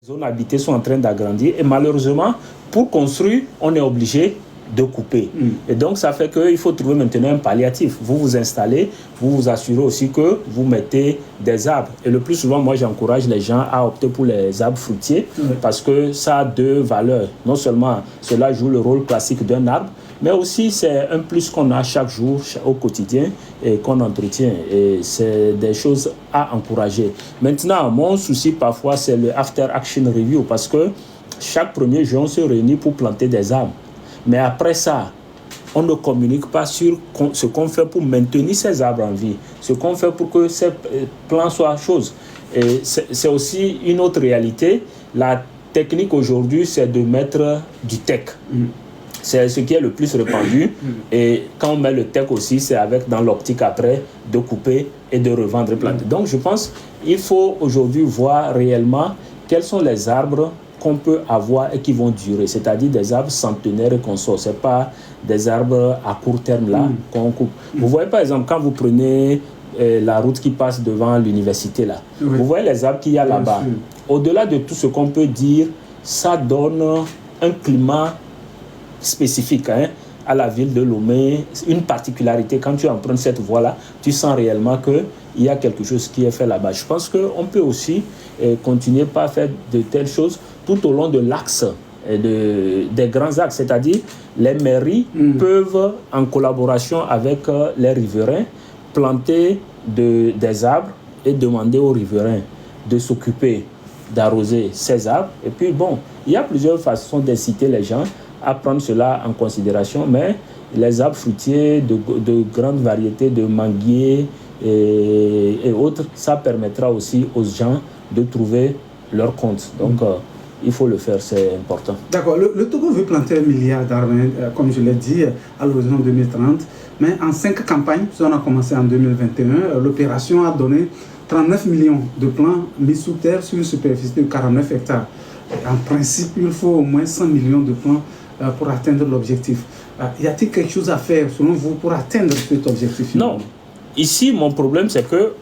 zones habitées sont en train d'agrandir et malheureusement, pour construire, on est obligé de couper. Et donc, ça fait qu'il faut trouver maintenant un palliatif. Vous vous installez, vous vous assurez aussi que vous mettez des arbres. Et le plus souvent, moi, j'encourage les gens à opter pour les arbres fruitiers parce que ça a deux valeurs. Non seulement cela joue le rôle classique d'un arbre, mais aussi c'est un plus qu'on a chaque jour au quotidien et qu'on entretient. Et c'est des choses à encourager. Maintenant, mon souci parfois, c'est le After Action Review parce que chaque 1er juin, on se réunit pour planter des arbres. Mais après ça, on ne communique pas sur ce qu'on fait pour maintenir ces arbres en vie, ce qu'on fait pour que ces plants soient choses. Et c'est aussi une autre réalité. La technique aujourd'hui, c'est de mettre du tech. C'est ce qui est le plus répandu. Et quand on met le tech aussi, c'est avec dans l'optique après de couper et de revendre et planter. Donc je pense qu'il faut aujourd'hui voir réellement quels sont les arbres qu'on peut avoir et qui vont durer, c'est-à-dire des arbres centenaires et consorts. Ce n'est pas des arbres à court terme là qu'on coupe. Vous voyez par exemple, quand vous prenez la route qui passe devant l'université là, vous voyez les arbres qu'il y a là-bas. Au-delà de tout ce qu'on peut dire, ça donne un climat spécifique à la ville de Lomé, une particularité. Quand tu empruntes cette voie-là, tu sens réellement qu'il y a quelque chose qui est fait là-bas. Je pense qu'on peut aussi continuer par faire de telles choses tout au long de l'axe, des grands axes. C'est-à-dire, les mairies peuvent, en collaboration avec les riverains, planter des arbres et demander aux riverains de s'occuper d'arroser ces arbres. Et puis, bon, il y a plusieurs façons d'inciter les gens à prendre cela en considération, mais les arbres fruitiers de grande variété, de manguiers et autres, ça permettra aussi aux gens de trouver leur compte. Donc, il faut le faire, c'est important. D'accord. Le Togo veut planter 1 milliard d'arbres, comme je l'ai dit, à l'horizon 2030. Mais en 5 campagnes, on a commencé en 2021, l'opération a donné 39 millions de plants mis sous terre sur une superficie de 49 hectares. En principe, il faut au moins 100 millions de plants pour atteindre l'objectif. Y a-t-il quelque chose à faire, selon vous, pour atteindre cet objectif? Non. Ici, mon problème, c'est que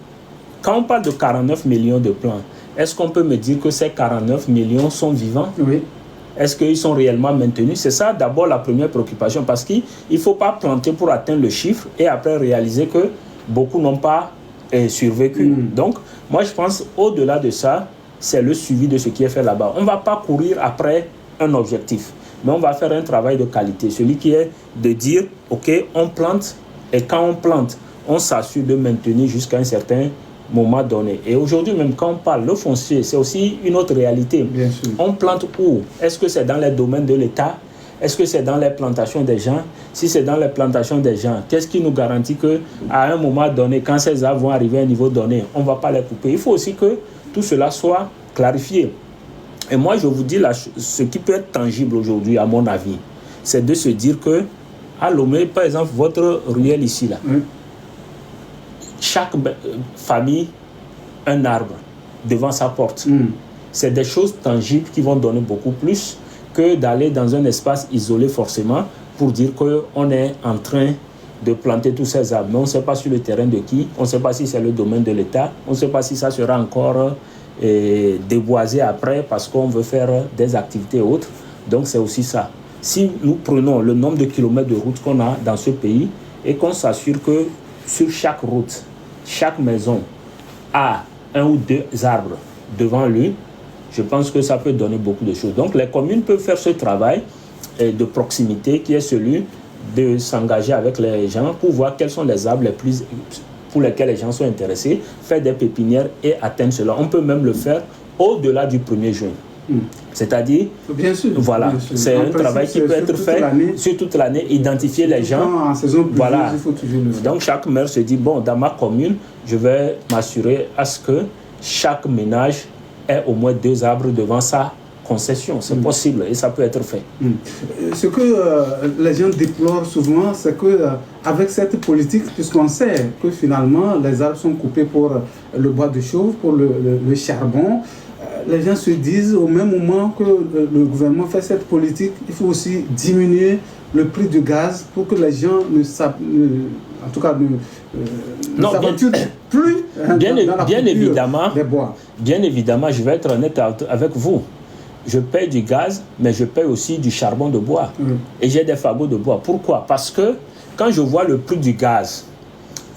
quand on parle de 49 millions de plants, est-ce qu'on peut me dire que ces 49 millions sont vivants? Oui. Est-ce qu'ils sont réellement maintenus? C'est ça d'abord la première préoccupation, parce qu'il ne faut pas planter pour atteindre le chiffre et après réaliser que beaucoup n'ont pas survécu. Donc, moi je pense au-delà de ça, c'est le suivi de ce qui est fait là-bas. On ne va pas courir après un objectif, mais on va faire un travail de qualité. Celui qui est de dire, ok, on plante et quand on plante, on s'assure de maintenir jusqu'à un certain moment donné. Et aujourd'hui, même quand on parle, le foncier, c'est aussi une autre réalité. Bien sûr. On plante où? Est-ce que c'est dans les domaines de l'État? Est-ce que c'est dans les plantations des gens? Si c'est dans les plantations des gens, qu'est-ce qui nous garantit qu'à un moment donné, quand ces arbres vont arriver à un niveau donné, on ne va pas les couper? Il faut aussi que tout cela soit clarifié. Et moi, je vous dis, ce qui peut être tangible aujourd'hui, à mon avis, c'est de se dire que, à Lomé, par exemple, votre ruelle ici, là, chaque famille, un arbre devant sa porte. C'est des choses tangibles qui vont donner beaucoup plus que d'aller dans un espace isolé forcément pour dire qu'on est en train de planter tous ces arbres. Mais on ne sait pas sur le terrain de qui, on ne sait pas si c'est le domaine de l'État, on ne sait pas si ça sera encore déboisé après parce qu'on veut faire des activités autres. Donc c'est aussi ça. Si nous prenons le nombre de kilomètres de route qu'on a dans ce pays et qu'on s'assure que sur chaque route, chaque maison a 1 ou 2 arbres devant lui, je pense que ça peut donner beaucoup de choses. Donc les communes peuvent faire ce travail de proximité qui est celui de s'engager avec les gens pour voir quels sont les arbres les plus pour lesquels les gens sont intéressés, faire des pépinières et atteindre cela. On peut même le faire au-delà du 1er juin. C'est-à-dire, bien sûr, voilà, bien sûr. C'est un travail qui peut être fait sur toute l'année, identifier les gens. En saison pluvieuse, voilà. il faut toujours le faire. Donc chaque maire se dit, bon, dans ma commune, je vais m'assurer à ce que chaque ménage ait au moins 2 arbres devant sa concession. C'est possible et ça peut être fait. Ce que les gens déplorent souvent, c'est qu'avec cette politique, puisqu'on sait que finalement les arbres sont coupés pour le bois de chauffe, pour le charbon, les gens se disent au même moment que le gouvernement fait cette politique, il faut aussi diminuer le prix du gaz pour que les gens ne s'aventurent plus bien évidemment, des bois. Bien évidemment, je vais être honnête avec vous. Je paye du gaz, mais je paye aussi du charbon de bois. Et j'ai des fagots de bois. Pourquoi? Parce que quand je vois le prix du gaz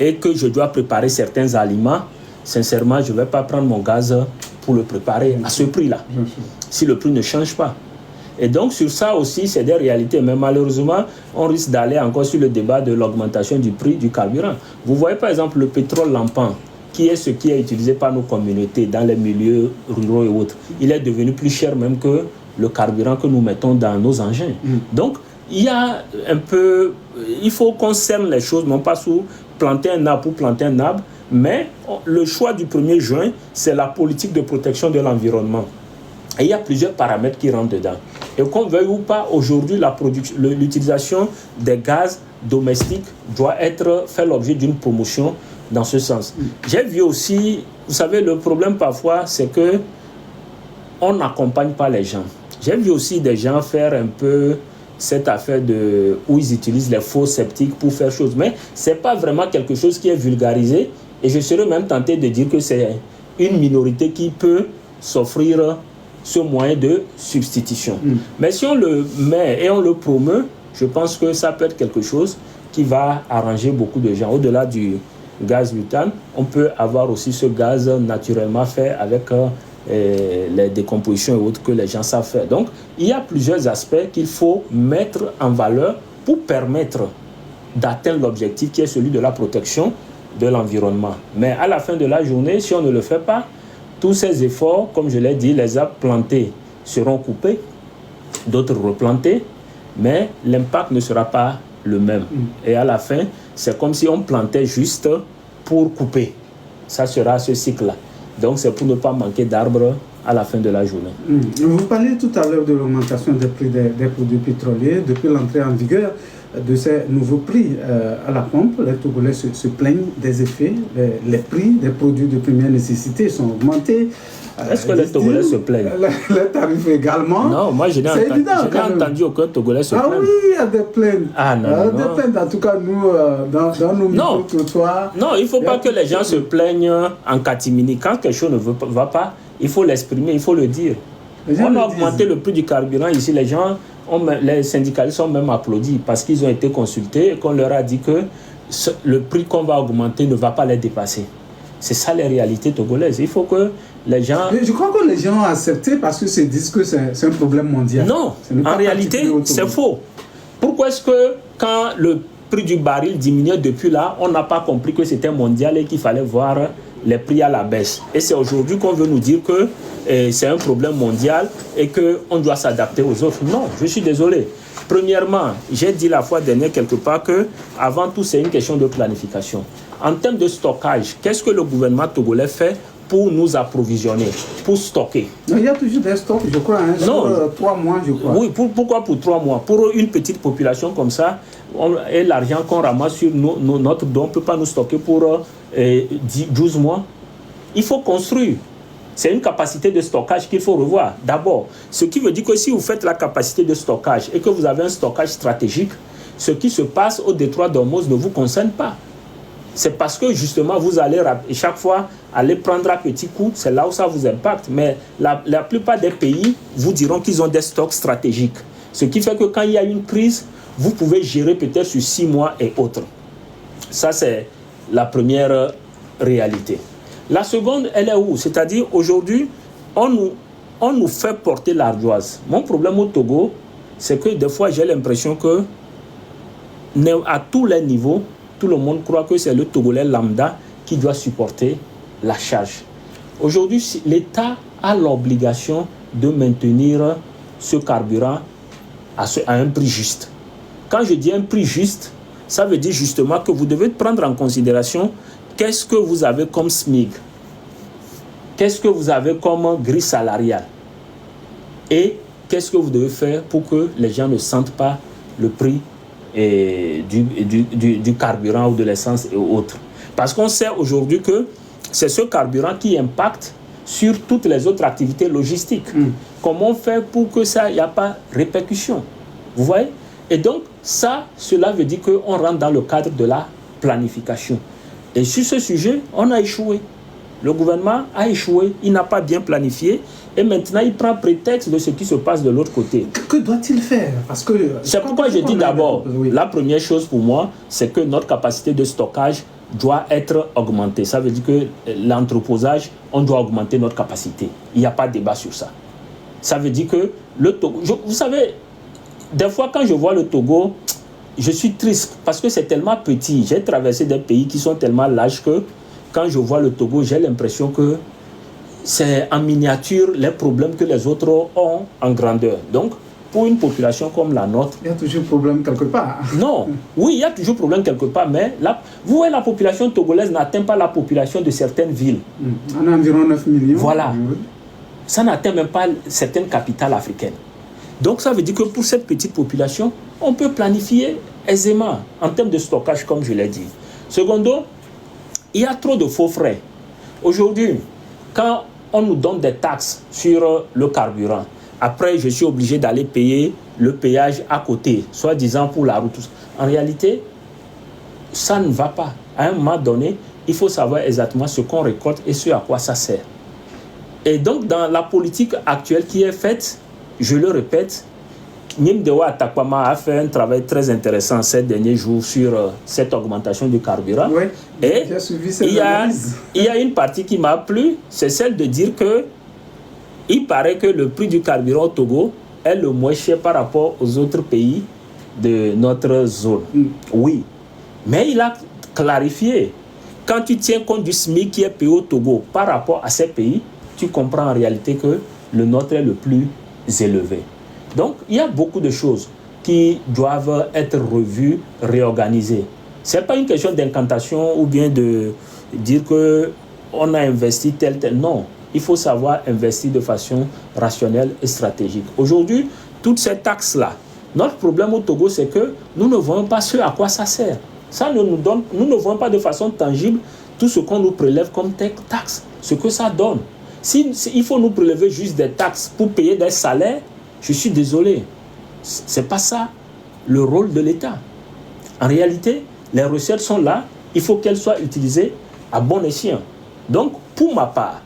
et que je dois préparer certains aliments, sincèrement, je ne vais pas prendre mon gaz pour le préparer à ce prix-là, si le prix ne change pas. Et donc, sur ça aussi, c'est des réalités. Mais malheureusement, on risque d'aller encore sur le débat de l'augmentation du prix du carburant. Vous voyez par exemple le pétrole lampant, qui est ce qui est utilisé par nos communautés dans les milieux ruraux et autres. Il est devenu plus cher même que le carburant que nous mettons dans nos engins. Donc, il y a un peu... Il faut qu'on cerne les choses, non pas sous planter un arbre pour planter un arbre, mais le choix du 1er juin, c'est la politique de protection de l'environnement. Et il y a plusieurs paramètres qui rentrent dedans. Et qu'on veuille ou pas, aujourd'hui, l'utilisation des gaz domestiques doit faire l'objet d'une promotion dans ce sens. J'ai vu aussi, vous savez, le problème parfois, c'est que on n'accompagne pas les gens. J'ai vu aussi des gens faire un peu cette affaire où ils utilisent les faux sceptiques pour faire chose. Mais ce n'est pas vraiment quelque chose qui est vulgarisé. Et je serais même tenté de dire que c'est une minorité qui peut s'offrir ce moyen de substitution. Mais si on le met et on le promeut, je pense que ça peut être quelque chose qui va arranger beaucoup de gens. Au-delà du gaz butane, on peut avoir aussi ce gaz naturellement fait avec les décompositions et autres que les gens savent faire. Donc, il y a plusieurs aspects qu'il faut mettre en valeur pour permettre d'atteindre l'objectif qui est celui de la protection de l'environnement. Mais à la fin de la journée, si on ne le fait pas, tous ces efforts, comme je l'ai dit, les arbres plantés seront coupés, d'autres replantés, mais l'impact ne sera pas le même. Et à la fin, c'est comme si on plantait juste pour couper. Ça sera ce cycle-là. Donc, c'est pour ne pas manquer d'arbres à la fin de la journée. Vous parliez tout à l'heure de l'augmentation des prix des produits pétroliers. Depuis l'entrée en vigueur de ces nouveaux prix à la pompe, les Togolais se plaignent des effets. Les prix des produits de première nécessité sont augmentés. Est-ce que les Togolais se plaignent? Les tarifs également. Non, moi je n'ai entendu aucun Togolais se plaindre. Ah oui, il y a des plaintes. Des plaintes, en tout cas, nous, dans nos micro-trottoirs. Non, il ne faut pas que les gens se plaignent en catimini. Quand quelque chose ne va pas, il faut l'exprimer, il faut le dire. On a augmenté le prix du carburant ici. Les syndicalistes ont même applaudi parce qu'ils ont été consultés et qu'on leur a dit que le prix qu'on va augmenter ne va pas les dépasser. C'est ça les réalités togolaises. Il faut que les gens... Mais je crois que les gens ont accepté parce qu'ils se disent que c'est un problème mondial. Non, en réalité, c'est faux. Pourquoi est-ce que quand le prix du baril diminuait depuis là, on n'a pas compris que c'était mondial et qu'il fallait voir les prix à la baisse? Et c'est aujourd'hui qu'on veut nous dire que c'est un problème mondial et qu'on doit s'adapter aux autres. Non, je suis désolé. Premièrement, j'ai dit la fois dernière quelque part que avant tout, c'est une question de planification. En termes de stockage, qu'est-ce que le gouvernement togolais fait pour nous approvisionner, pour stocker? Il y a toujours des stocks, je crois, non. 3 mois, je crois. Oui, pourquoi pour 3 mois? Pour une petite population comme ça, et l'argent qu'on ramasse sur notre don ne peut pas nous stocker pour 12 mois. Il faut construire. C'est une capacité de stockage qu'il faut revoir. D'abord, ce qui veut dire que si vous faites la capacité de stockage et que vous avez un stockage stratégique, ce qui se passe au détroit d'Ormuz ne vous concerne pas. C'est parce que justement, vous allez chaque fois aller prendre à petits coups, c'est là où ça vous impacte. Mais la plupart des pays vous diront qu'ils ont des stocks stratégiques. Ce qui fait que quand il y a une crise, vous pouvez gérer peut-être sur 6 mois et autres. Ça, c'est la première réalité. La seconde, elle est où? C'est-à-dire, aujourd'hui, on nous fait porter l'ardoise. Mon problème au Togo, c'est que des fois, j'ai l'impression que à tous les niveaux, tout le monde croit que c'est le Togolais lambda qui doit supporter la charge. Aujourd'hui, l'État a l'obligation de maintenir ce carburant à un prix juste. Quand je dis un prix juste, ça veut dire justement que vous devez prendre en considération qu'est-ce que vous avez comme SMIC, qu'est-ce que vous avez comme grille salariale et qu'est-ce que vous devez faire pour que les gens ne sentent pas le prix du carburant ou de l'essence et autres. Parce qu'on sait aujourd'hui que c'est ce carburant qui impacte sur toutes les autres activités logistiques. Comment on fait pour que ça, il n'y a pas de répercussion? Vous voyez? Et donc, cela veut dire qu'on rentre dans le cadre de la planification. Et sur ce sujet, on a échoué. Le gouvernement a échoué, il n'a pas bien planifié et maintenant il prend prétexte de ce qui se passe de l'autre côté. Que doit-il faire? Parce que c'est pourquoi je dis d'abord, la première chose pour moi, c'est que notre capacité de stockage doit être augmentée. Ça veut dire que l'entreposage, on doit augmenter notre capacité. Il n'y a pas de débat sur ça. Ça veut dire que le Togo... vous savez, des fois quand je vois le Togo, je suis triste parce que c'est tellement petit. J'ai traversé des pays qui sont tellement larges que quand je vois le Togo, j'ai l'impression que c'est en miniature les problèmes que les autres ont en grandeur. Donc, pour une population comme la nôtre... Il y a toujours problème quelque part. Non, oui, il y a toujours problème quelque part, mais vous voyez, la population togolaise n'atteint pas la population de certaines villes. On a environ 9 millions. Voilà. Ça n'atteint même pas certaines capitales africaines. Donc, ça veut dire que pour cette petite population, on peut planifier aisément en termes de stockage, comme je l'ai dit. Secondo, il y a trop de faux frais. Aujourd'hui, quand on nous donne des taxes sur le carburant, après je suis obligé d'aller payer le péage à côté, soi-disant pour la route. En réalité, ça ne va pas. À un moment donné, il faut savoir exactement ce qu'on récolte et ce à quoi ça sert. Et donc, dans la politique actuelle qui est faite, je le répète, Nimdewa Atakpama a fait un travail très intéressant ces derniers jours sur cette augmentation du carburant. Oui, et il y a une partie qui m'a plu, c'est celle de dire que il paraît que le prix du carburant au Togo est le moins cher par rapport aux autres pays de notre zone. Oui, mais il a clarifié. Quand tu tiens compte du SMIC qui est payé au Togo par rapport à ces pays, tu comprends en réalité que le nôtre est le plus élevé. Donc, il y a beaucoup de choses qui doivent être revues, réorganisées. Ce n'est pas une question d'incantation ou bien de dire qu'on a investi tel. Non, il faut savoir investir de façon rationnelle et stratégique. Aujourd'hui, toutes ces taxes-là, notre problème au Togo, c'est que nous ne voyons pas ce à quoi ça sert. Ça nous ne voyons pas de façon tangible tout ce qu'on nous prélève comme taxes, ce que ça donne. Il faut nous prélever juste des taxes pour payer des salaires, je suis désolé, ce n'est pas ça le rôle de l'État. En réalité, les recettes sont là, il faut qu'elles soient utilisées à bon escient. Donc, pour ma part,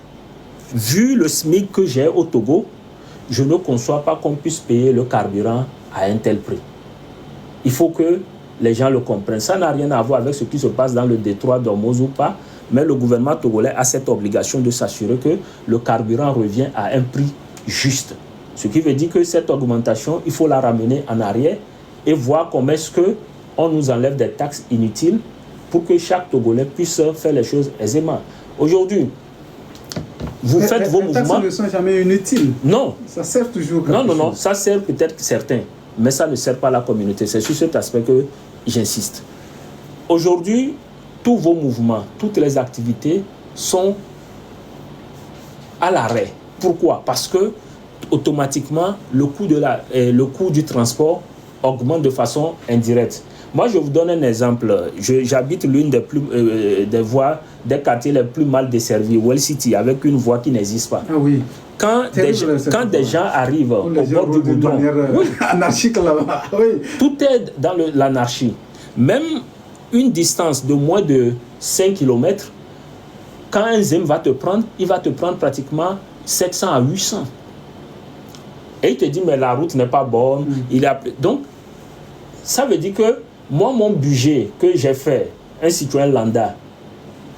vu le SMIC que j'ai au Togo, je ne conçois pas qu'on puisse payer le carburant à un tel prix. Il faut que les gens le comprennent. Ça n'a rien à voir avec ce qui se passe dans le détroit d'Ormuz ou pas, mais le gouvernement togolais a cette obligation de s'assurer que le carburant revient à un prix juste. Ce qui veut dire que cette augmentation, il faut la ramener en arrière et voir comment est-ce qu'on nous enlève des taxes inutiles pour que chaque Togolais puisse faire les choses aisément. Aujourd'hui, vous faites vos mouvements... Les taxes ne sont jamais inutiles. Non. Ça sert toujours quelque chose. Non, ça sert peut-être certains, mais ça ne sert pas la communauté. C'est sur cet aspect que j'insiste. Aujourd'hui, tous vos mouvements, toutes les activités sont à l'arrêt. Pourquoi? Parce que automatiquement, le coût du transport augmente de façon indirecte. Moi, je vous donne un exemple. J'habite l'une des voies, des quartiers les plus mal desservis, Well City, avec une voie qui n'existe pas. Ah oui. Quand des gens arrivent au bord du goudron, anarchique là-bas. Oui. Tout est dans l'anarchie. Même une distance de moins de 5 km, quand un ZEM va te prendre, il va te prendre pratiquement 700 à 800. Et il te dit, mais la route n'est pas bonne. Donc, ça veut dire que moi, mon budget que j'ai fait, un citoyen lambda,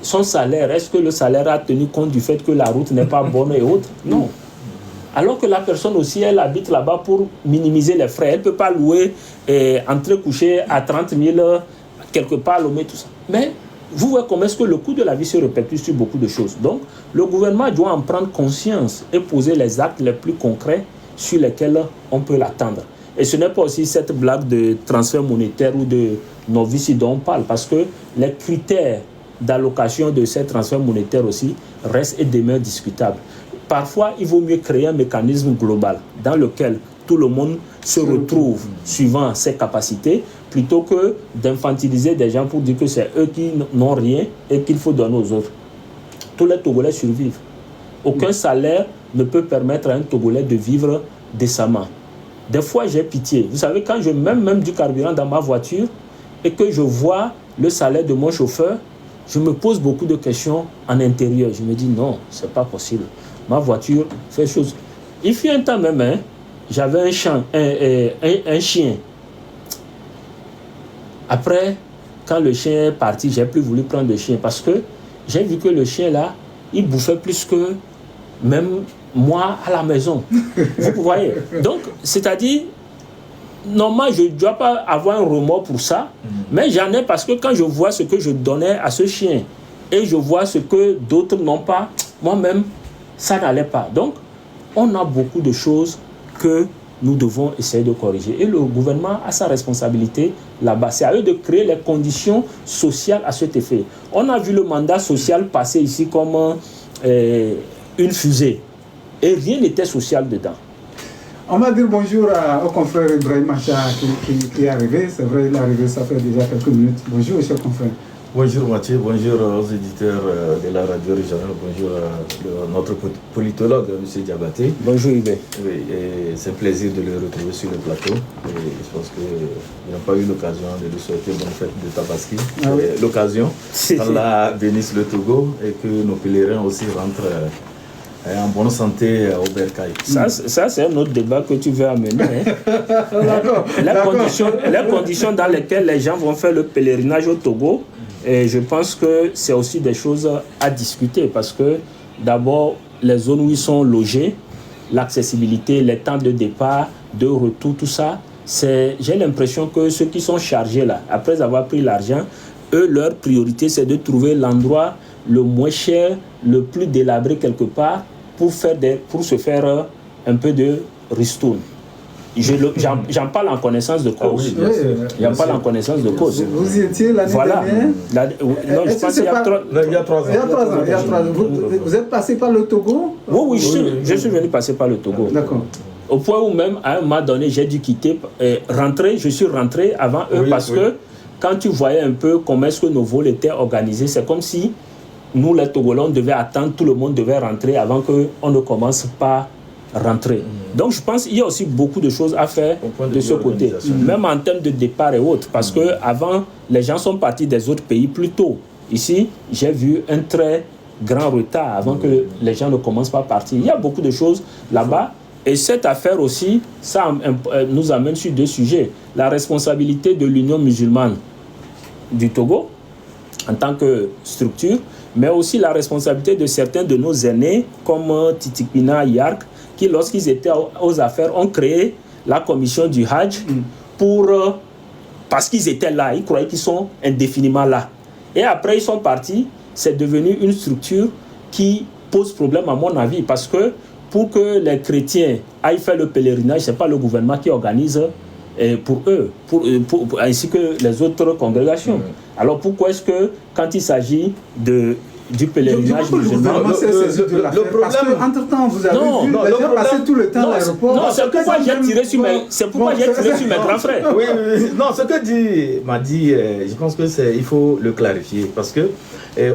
son salaire, est-ce que le salaire a tenu compte du fait que la route n'est pas bonne et autres? Non. Alors que la personne aussi, elle habite là-bas pour minimiser les frais. Elle ne peut pas louer entre-coucher à 30 000 quelque part, Lomé, tout ça. Mais vous voyez comment est-ce que le coût de la vie se répercute sur beaucoup de choses. Donc, le gouvernement doit en prendre conscience et poser les actes les plus concrets sur lesquels on peut l'attendre. Et ce n'est pas aussi cette blague de transfert monétaire ou de novice dont on parle, parce que les critères d'allocation de ces transferts monétaires aussi restent et demeurent discutables. Parfois, il vaut mieux créer un mécanisme global dans lequel tout le monde se retrouve suivant ses capacités, plutôt que d'infantiliser des gens pour dire que c'est eux qui n'ont rien et qu'il faut donner aux autres. Tous les Togolais survivent. Aucun salaire ne peut permettre à un Togolais de vivre décemment. des fois j'ai pitié. Vous savez, quand je mets même du carburant dans ma voiture et que je vois le salaire de mon chauffeur, je me pose beaucoup de questions en intérieur. Je me dis non, c'est pas possible. Ma voiture fait chose. Il fut un temps même, hein, j'avais un chien. Après, quand le chien est parti, j'ai plus voulu prendre le chien parce que j'ai vu que le chien là, il bouffait plus que même moi à la maison. Vous voyez? Donc, c'est-à-dire, normalement, je ne dois pas avoir un remords pour ça, mais j'en ai parce que quand je vois ce que je donnais à ce chien et je vois ce que d'autres n'ont pas, moi-même, ça n'allait pas. Donc, on a beaucoup de choses que nous devons essayer de corriger. Et le gouvernement a sa responsabilité là-bas. C'est à eux de créer les conditions sociales à cet effet. On a vu le mandat social passer ici comme une fusée. Et rien n'était social dedans. On va dire bonjour au confrère Ibrahim Macha qui est arrivé. C'est vrai, il est arrivé, ça fait déjà quelques minutes. Bonjour, cher confrère. Bonjour Mathieu, bonjour aux éditeurs de la radio régionale, bonjour à notre politologue, M. Diabaté. Bonjour Ibé. Oui, c'est un plaisir de le retrouver sur le plateau. Et je pense qu'il n'a pas eu l'occasion de lui souhaiter bonne fête de Tabaski. Ah oui. L'occasion, Allah bénisse le Togo et que nos pèlerins aussi rentrent en bonne santé au Bercail. Ça c'est un autre débat que tu veux amener. Hein. Les conditions dans lesquelles les gens vont faire le pèlerinage au Togo, et je pense que c'est aussi des choses à discuter parce que d'abord, les zones où ils sont logés, l'accessibilité, les temps de départ, de retour, tout ça, j'ai l'impression que ceux qui sont chargés là, après avoir pris l'argent, eux, leur priorité, c'est de trouver l'endroit le moins cher, le plus délabré quelque part pour se faire un peu de ristourne. J'en parle en connaissance de cause. Ah oui, j'en parle en connaissance de cause. Vous y étiez l'année dernière? Non, je pense qu'il y a 3 ans. Vous êtes passé par le Togo? Oui, je suis venu passer par le Togo. D'accord. Au point où même, à un moment donné, j'ai dû quitter, je suis rentré avant eux parce que quand tu voyais un peu comment est-ce que nos vols étaient organisés, c'est comme si nous, les Togolais, on devait attendre, tout le monde devait rentrer avant qu'on ne commence pas rentrer. Donc je pense qu'il y a aussi beaucoup de choses à faire de ce côté, même en termes de départ et autres, parce que avant les gens sont partis des autres pays plus tôt. Ici, j'ai vu un très grand retard avant que les gens ne commencent pas à partir. Il y a beaucoup de choses là-bas. Et cette affaire aussi, ça nous amène sur 2 sujets. La responsabilité de l'Union musulmane du Togo, en tant que structure, mais aussi la responsabilité de certains de nos aînés, comme Titikpina Yark, qui, lorsqu'ils étaient aux affaires, ont créé la commission du Hajj parce qu'ils étaient là, ils croyaient qu'ils sont indéfiniment là. Et après, ils sont partis, c'est devenu une structure qui pose problème à mon avis, parce que pour que les chrétiens aillent faire le pèlerinage, ce n'est pas le gouvernement qui organise pour eux, ainsi que les autres congrégations. Alors pourquoi est-ce que, quand il s'agit du pèlerinage musulman, le problème, parce qu'entre-temps, vous avez vu les gens passer tout le temps à l'aéroport. Non, c'est pourquoi j'ai tiré sur mes grands frères. Oui. Non, ce que m'a dit, je pense que il faut le clarifier, parce que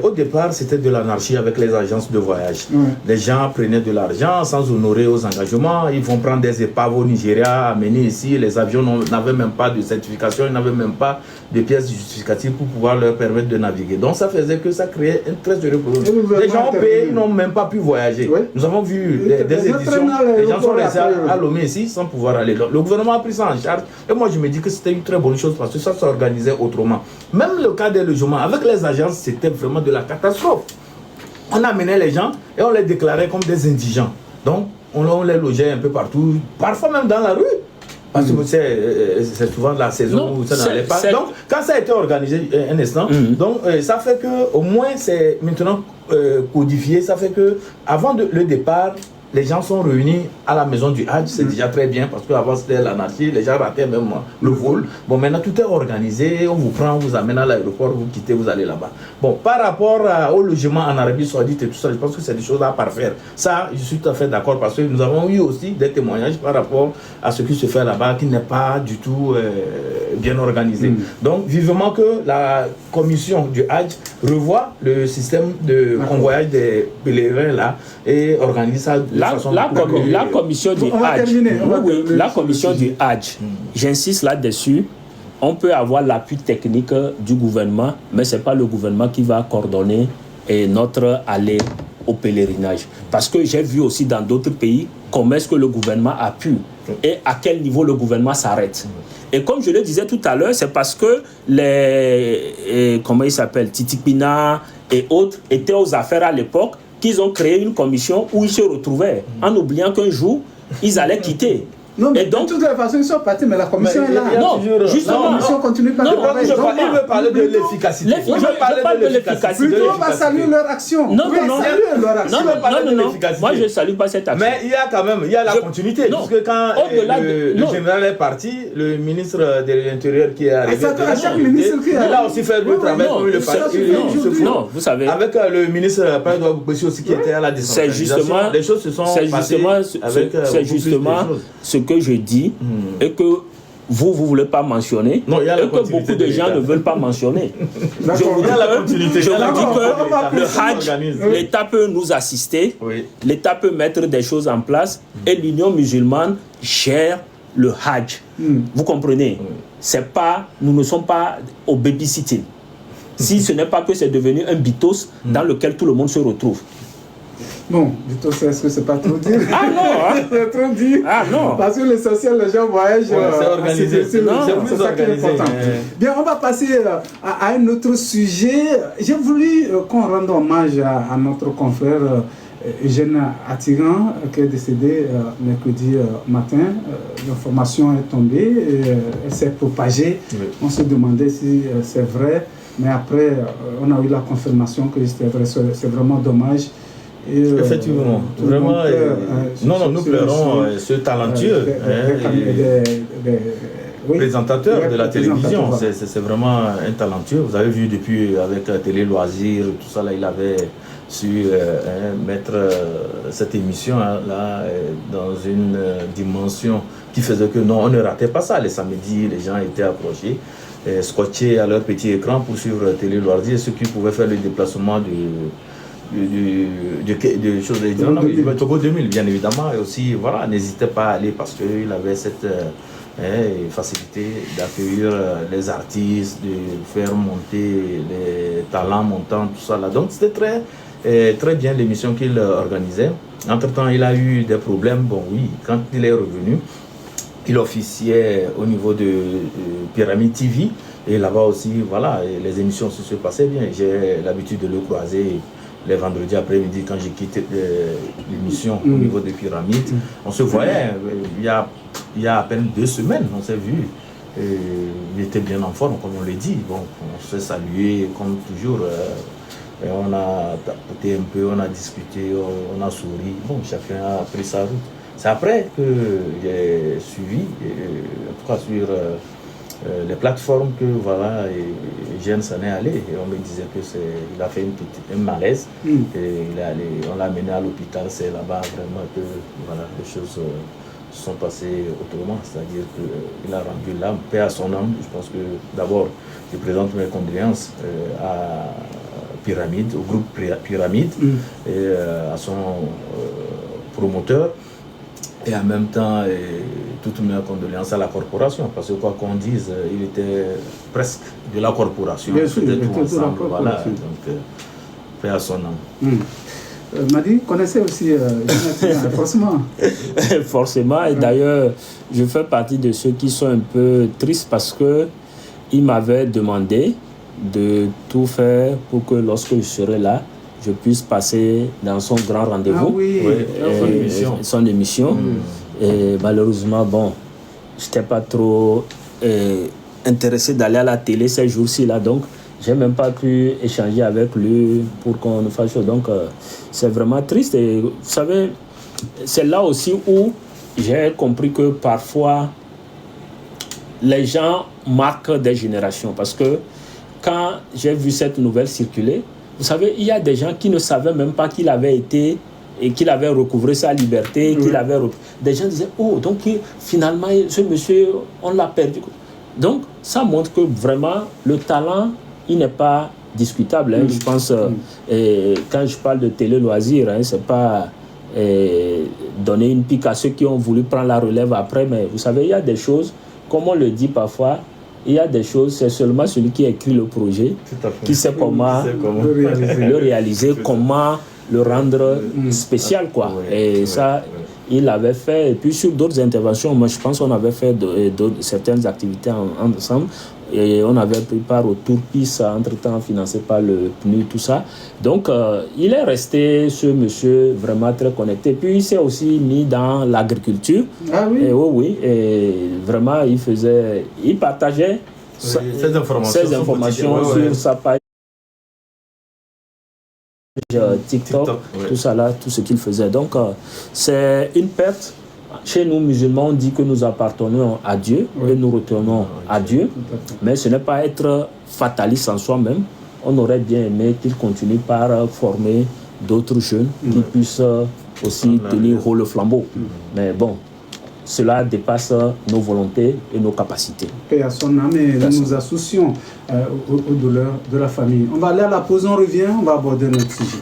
au départ, c'était de l'anarchie avec les agences de voyage. Les gens prenaient de l'argent sans honorer aux engagements. Ils vont prendre des épaves au Nigeria, amener ici. Les avions n'avaient même pas de certification, ils n'avaient même pas de pièces justificatives pour pouvoir leur permettre de naviguer. Donc ça faisait que ça créait un très sérieux problème. Les gens ont payé, ils n'ont même pas pu voyager. Nous avons vu des éditions, les gens sont restés à Lomé ici sans pouvoir aller. Le gouvernement a pris ça en charge. Et moi, je me dis que c'était une très bonne chose parce que ça s'organisait autrement. Même le cas des logements, avec les agences, c'était vraiment de la catastrophe. On amenait les gens et on les déclarait comme des indigents. Donc, on les logeait un peu partout, parfois même dans la rue. Parce que c'est souvent la saison où ça n'allait pas. Donc, quand ça a été organisé un instant, donc, ça fait que au moins c'est maintenant codifié. Ça fait que avant le départ, les gens sont réunis à la maison du Hajj, c'est déjà très bien parce qu'avant c'était l'anarchie, les gens rataient même le vol. Bon, maintenant tout est organisé, on vous prend, on vous amène à l'aéroport, vous quittez, vous allez là-bas. Bon, par rapport au logement en Arabie Saoudite et tout ça, je pense que c'est des choses à parfaire. Ça, je suis tout à fait d'accord parce que nous avons eu aussi des témoignages par rapport à ce qui se fait là-bas qui n'est pas du tout bien organisé. Donc, vivement que la commission du Hajj revoit le système de convoyage des pèlerins là et organise ça la commission du Hadj, la commission du Hadj, j'insiste là-dessus, on peut avoir l'appui technique du gouvernement, mais ce n'est pas le gouvernement qui va coordonner notre aller au pèlerinage. Parce que j'ai vu aussi dans d'autres pays comment est-ce que le gouvernement a pu et à quel niveau le gouvernement s'arrête. Et comme je le disais tout à l'heure, c'est parce que comment il s'appelle, Titipina et autres étaient aux affaires à l'époque qu'ils ont créé une commission où ils se retrouvaient en oubliant qu'un jour, ils allaient quitter. Non, mais donc, de toute façon, ils sont partis, mais la commission est là. Non, justement. La commission continue par travailler. Il veut parler de l'efficacité. Je parle de l'efficacité. Plutôt, on va saluer leur action. Non. Moi, je ne salue pas cette action. Mais il y a quand même, la continuité. Parce que quand le général est parti, le ministre de l'Intérieur qui est arrivé, il a aussi fait le travail comme il le fait. Non, vous savez. Avec le ministre Pedro Boukbessi aussi qui était à la décentralisation, les choses se sont passées avec c'est justement ce que je dis et que vous ne voulez pas mentionner et que beaucoup de gens ne veulent pas mentionner. Je vous dis que le Hadj, l'État peut nous assister, l'État peut mettre des choses en place et l'Union musulmane gère le Hadj. Vous comprenez? C'est pas, nous ne sommes pas au babysitting. Si ce n'est pas que c'est devenu un bitos dans lequel tout le monde se retrouve. Bon, est-ce que c'est pas trop dire? Ah non, c'est trop dire. Ah non. Parce que l'essentiel, les gens voyagent. C'est organisé. C'est ça qui est important. Bien, on va passer à un autre sujet. J'ai voulu qu'on rende hommage à notre confrère Eugène Attigan, qui est décédé mercredi matin. L'information est tombée, elle s'est propagée. On se demandait si c'est vrai, mais après, on a eu la confirmation que c'était vrai. C'est vraiment dommage. Effectivement, vraiment, nous pleurons ce talentueux présentateur de la télévision. C'est vraiment un talentueux. Vous avez vu depuis avec Télé Loisirs, tout ça là, il avait su mettre cette émission là dans une dimension qui faisait que non, on ne ratait pas ça. Les samedis, les gens étaient approchés, scotchés à leur petit écran pour suivre Télé Loisirs, ceux qui pouvaient faire le déplacement de choses de Togo 2000 bien évidemment, et aussi voilà, n'hésitez pas à aller parce qu'il avait cette facilité d'accueillir les artistes, de faire monter les talents montants, tout ça là. Donc c'était très bien l'émission qu'il organisait. Entre temps il a eu des problèmes. Bon oui, quand il est revenu, il officiait au niveau de Pyramide TV et là-bas aussi voilà, les émissions se passaient bien. J'ai l'habitude de le croiser les vendredis après-midi quand j'ai quitté l'émission au niveau des Pyramides. On se voyait il y a à peine 2 semaines, on s'est vu. Il était bien en forme, comme on l'a dit. Bon, on s'est salué comme toujours. Et on a tapoté un peu, on a discuté, on a souri. Bon, chacun a pris sa route. C'est après que j'ai suivi, en tout cas sur les plateformes, que voilà, Eugène s'en est allé et on me disait que il a fait un malaise et on l'a amené à l'hôpital. C'est là-bas vraiment que voilà, les choses se sont passées autrement, c'est-à-dire qu'il a rendu l'âme, paix à son âme. Je pense que d'abord je présente mes condoléances à Pyramide, au groupe Pyramide et à son promoteur. Et en même temps, toutes mes condoléances à la corporation, parce que quoi qu'on dise, il était presque de la corporation. Bien sûr, tout ensemble, voilà. Donc, paix à son âme. Madi, connaissez aussi forcément. Forcément, et d'ailleurs, je fais partie de ceux qui sont un peu tristes parce qu'il m'avait demandé de tout faire pour que lorsque je serai là, je puisse passer dans son grand rendez-vous, son émission. Et malheureusement, bon, je n'étais pas trop intéressé d'aller à la télé ces jours-ci là, donc j'ai même pas pu échanger avec lui pour qu'on nous fasse. Donc c'est vraiment triste. Et vous savez, c'est là aussi où j'ai compris que parfois les gens marquent des générations, parce que quand j'ai vu cette nouvelle circuler, vous savez, il y a des gens qui ne savaient même pas qu'il avait été et qu'il avait recouvré sa liberté, des gens disaient, oh, donc finalement, ce monsieur, on l'a perdu. Donc, ça montre que vraiment, le talent, il n'est pas discutable. Je pense, quand je parle de télé-loisirs, c'est pas donner une pique à ceux qui ont voulu prendre la relève après. Mais vous savez, il y a des choses, comme on le dit parfois, il y a des choses, c'est seulement celui qui a écrit le projet qui sait comment le réaliser, comment le rendre spécial, quoi. Et ça, il l'avait fait. Et puis sur d'autres interventions, moi je pense qu'on avait fait certaines activités ensemble. Et on avait pris part au Tour PIS, entre-temps financé par le PNU, tout ça. Donc, il est resté, ce monsieur, vraiment très connecté. Puis, il s'est aussi mis dans l'agriculture. Ah oui? Et, oui. Et vraiment, il partageait ces informations sur sa page TikTok, tout ça là, tout ce qu'il faisait. Donc, c'est une perte. Chez nous, musulmans, on dit que nous appartenons à Dieu et nous retournons à Dieu. Mais ce n'est pas être fataliste en soi-même. On aurait bien aimé qu'il continue par former d'autres jeunes qui puissent aussi tenir haut le flambeau. Mais bon, cela dépasse nos volontés et nos capacités. Paix à son âme, et nous nous associons aux douleurs de la famille. On va aller à la pause, on revient, on va aborder notre sujet.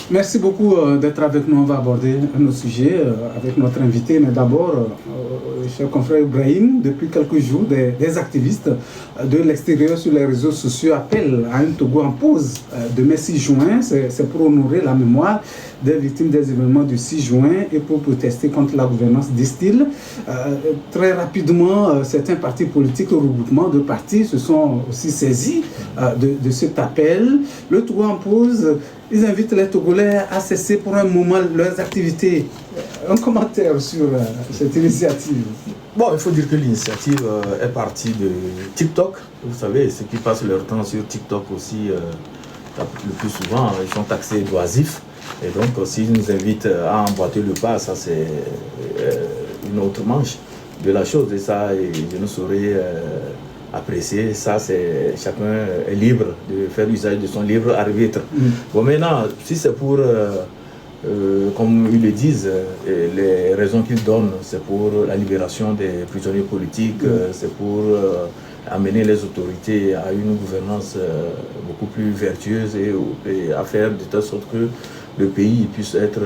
Merci beaucoup d'être avec nous. On va aborder nos sujets avec notre invité. Mais d'abord, cher confrère Ibrahim, depuis quelques jours, des activistes de l'extérieur sur les réseaux sociaux appellent à un Togo en pause demain 6 juin. C'est pour honorer la mémoire des victimes des événements du 6 juin et pour protester contre la gouvernance, disent-ils. Très rapidement, certains partis politiques, le regroupement de partis, se sont aussi saisis de cet appel. Le Togo en pause, ils invitent les Togolais à cesser pour un moment leurs activités. Un commentaire sur cette initiative? Bon, il faut dire que l'initiative est partie de TikTok. Vous savez, ceux qui passent leur temps sur TikTok aussi, le plus souvent, ils sont taxés d'oisifs. Et donc, s'ils nous invitent à emboîter le pas, ça c'est une autre manche de la chose. Et ça, je ne saurais apprécier. Ça, c'est chacun est libre de faire usage de son libre arbitre. Bon, maintenant, si c'est pour, comme ils le disent, les raisons qu'ils donnent, c'est pour la libération des prisonniers politiques, c'est pour amener les autorités à une gouvernance beaucoup plus vertueuse et à faire de telle sorte que le pays puisse être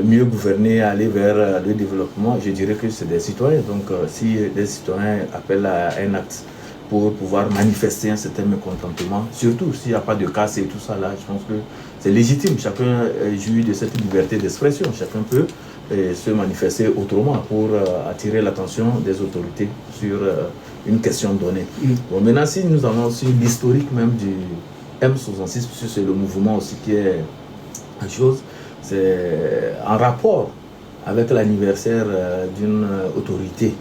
mieux gouverné, aller vers le développement. Je dirais que c'est des citoyens. Donc si des citoyens appellent à un acte pour pouvoir manifester un certain mécontentement, surtout s'il n'y a pas de casse et tout ça là, je pense que c'est légitime. Chacun jouit de cette liberté d'expression. Chacun peut se manifester autrement pour attirer l'attention des autorités sur une question donnée. Bon, maintenant, si nous allons sur l'historique même du M66, puisque c'est le mouvement aussi qui est une chose, c'est en rapport avec l'anniversaire d'une autorité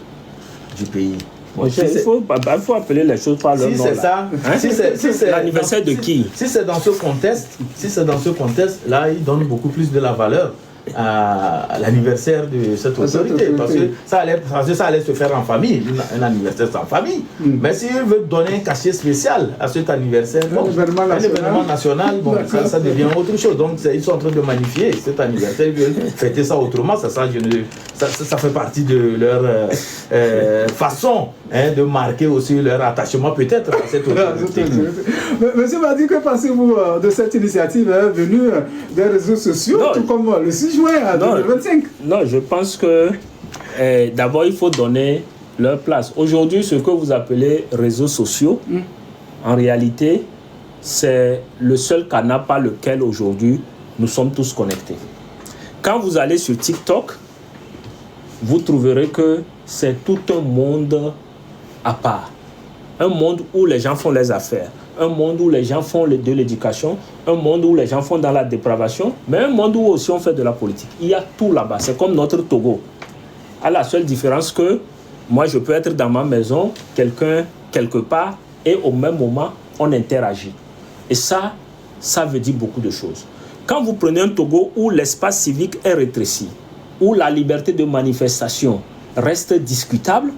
du pays Il faut appeler les choses par leur nom. C'est ça. Hein? Si c'est l'anniversaire de qui? Si c'est dans ce contexte, là, il donne beaucoup plus de la valeur à l'anniversaire de cette autorité, parce que ça allait se faire en famille, un anniversaire en famille. Mais s'il veut donner un cachet spécial à cet anniversaire, un événement national, bon, ça devient autre chose. Donc ils sont en train de magnifier cet anniversaire, ils veulent fêter ça autrement. Ça fait partie de leur façon de marquer aussi leur attachement peut-être à cette autorité. Monsieur Madi, que pensez-vous de cette initiative venue des réseaux sociaux, tout comme le 6 juin 2025? Non, je pense que d'abord il faut donner leur place. Aujourd'hui, ce que vous appelez réseaux sociaux, en réalité, c'est le seul canal par lequel aujourd'hui nous sommes tous connectés. Quand vous allez sur TikTok, vous trouverez que c'est tout un monde à part. Un monde où les gens font les affaires, un monde où les gens font de l'éducation, un monde où les gens font dans la dépravation, mais un monde où aussi on fait de la politique. Il y a tout là-bas. C'est comme notre Togo. À la seule différence que moi, je peux être dans ma maison, quelqu'un quelque part, et au même moment, on interagit. Et ça veut dire beaucoup de choses. Quand vous prenez un Togo où l'espace civique est rétréci, où la liberté de manifestation reste discutable,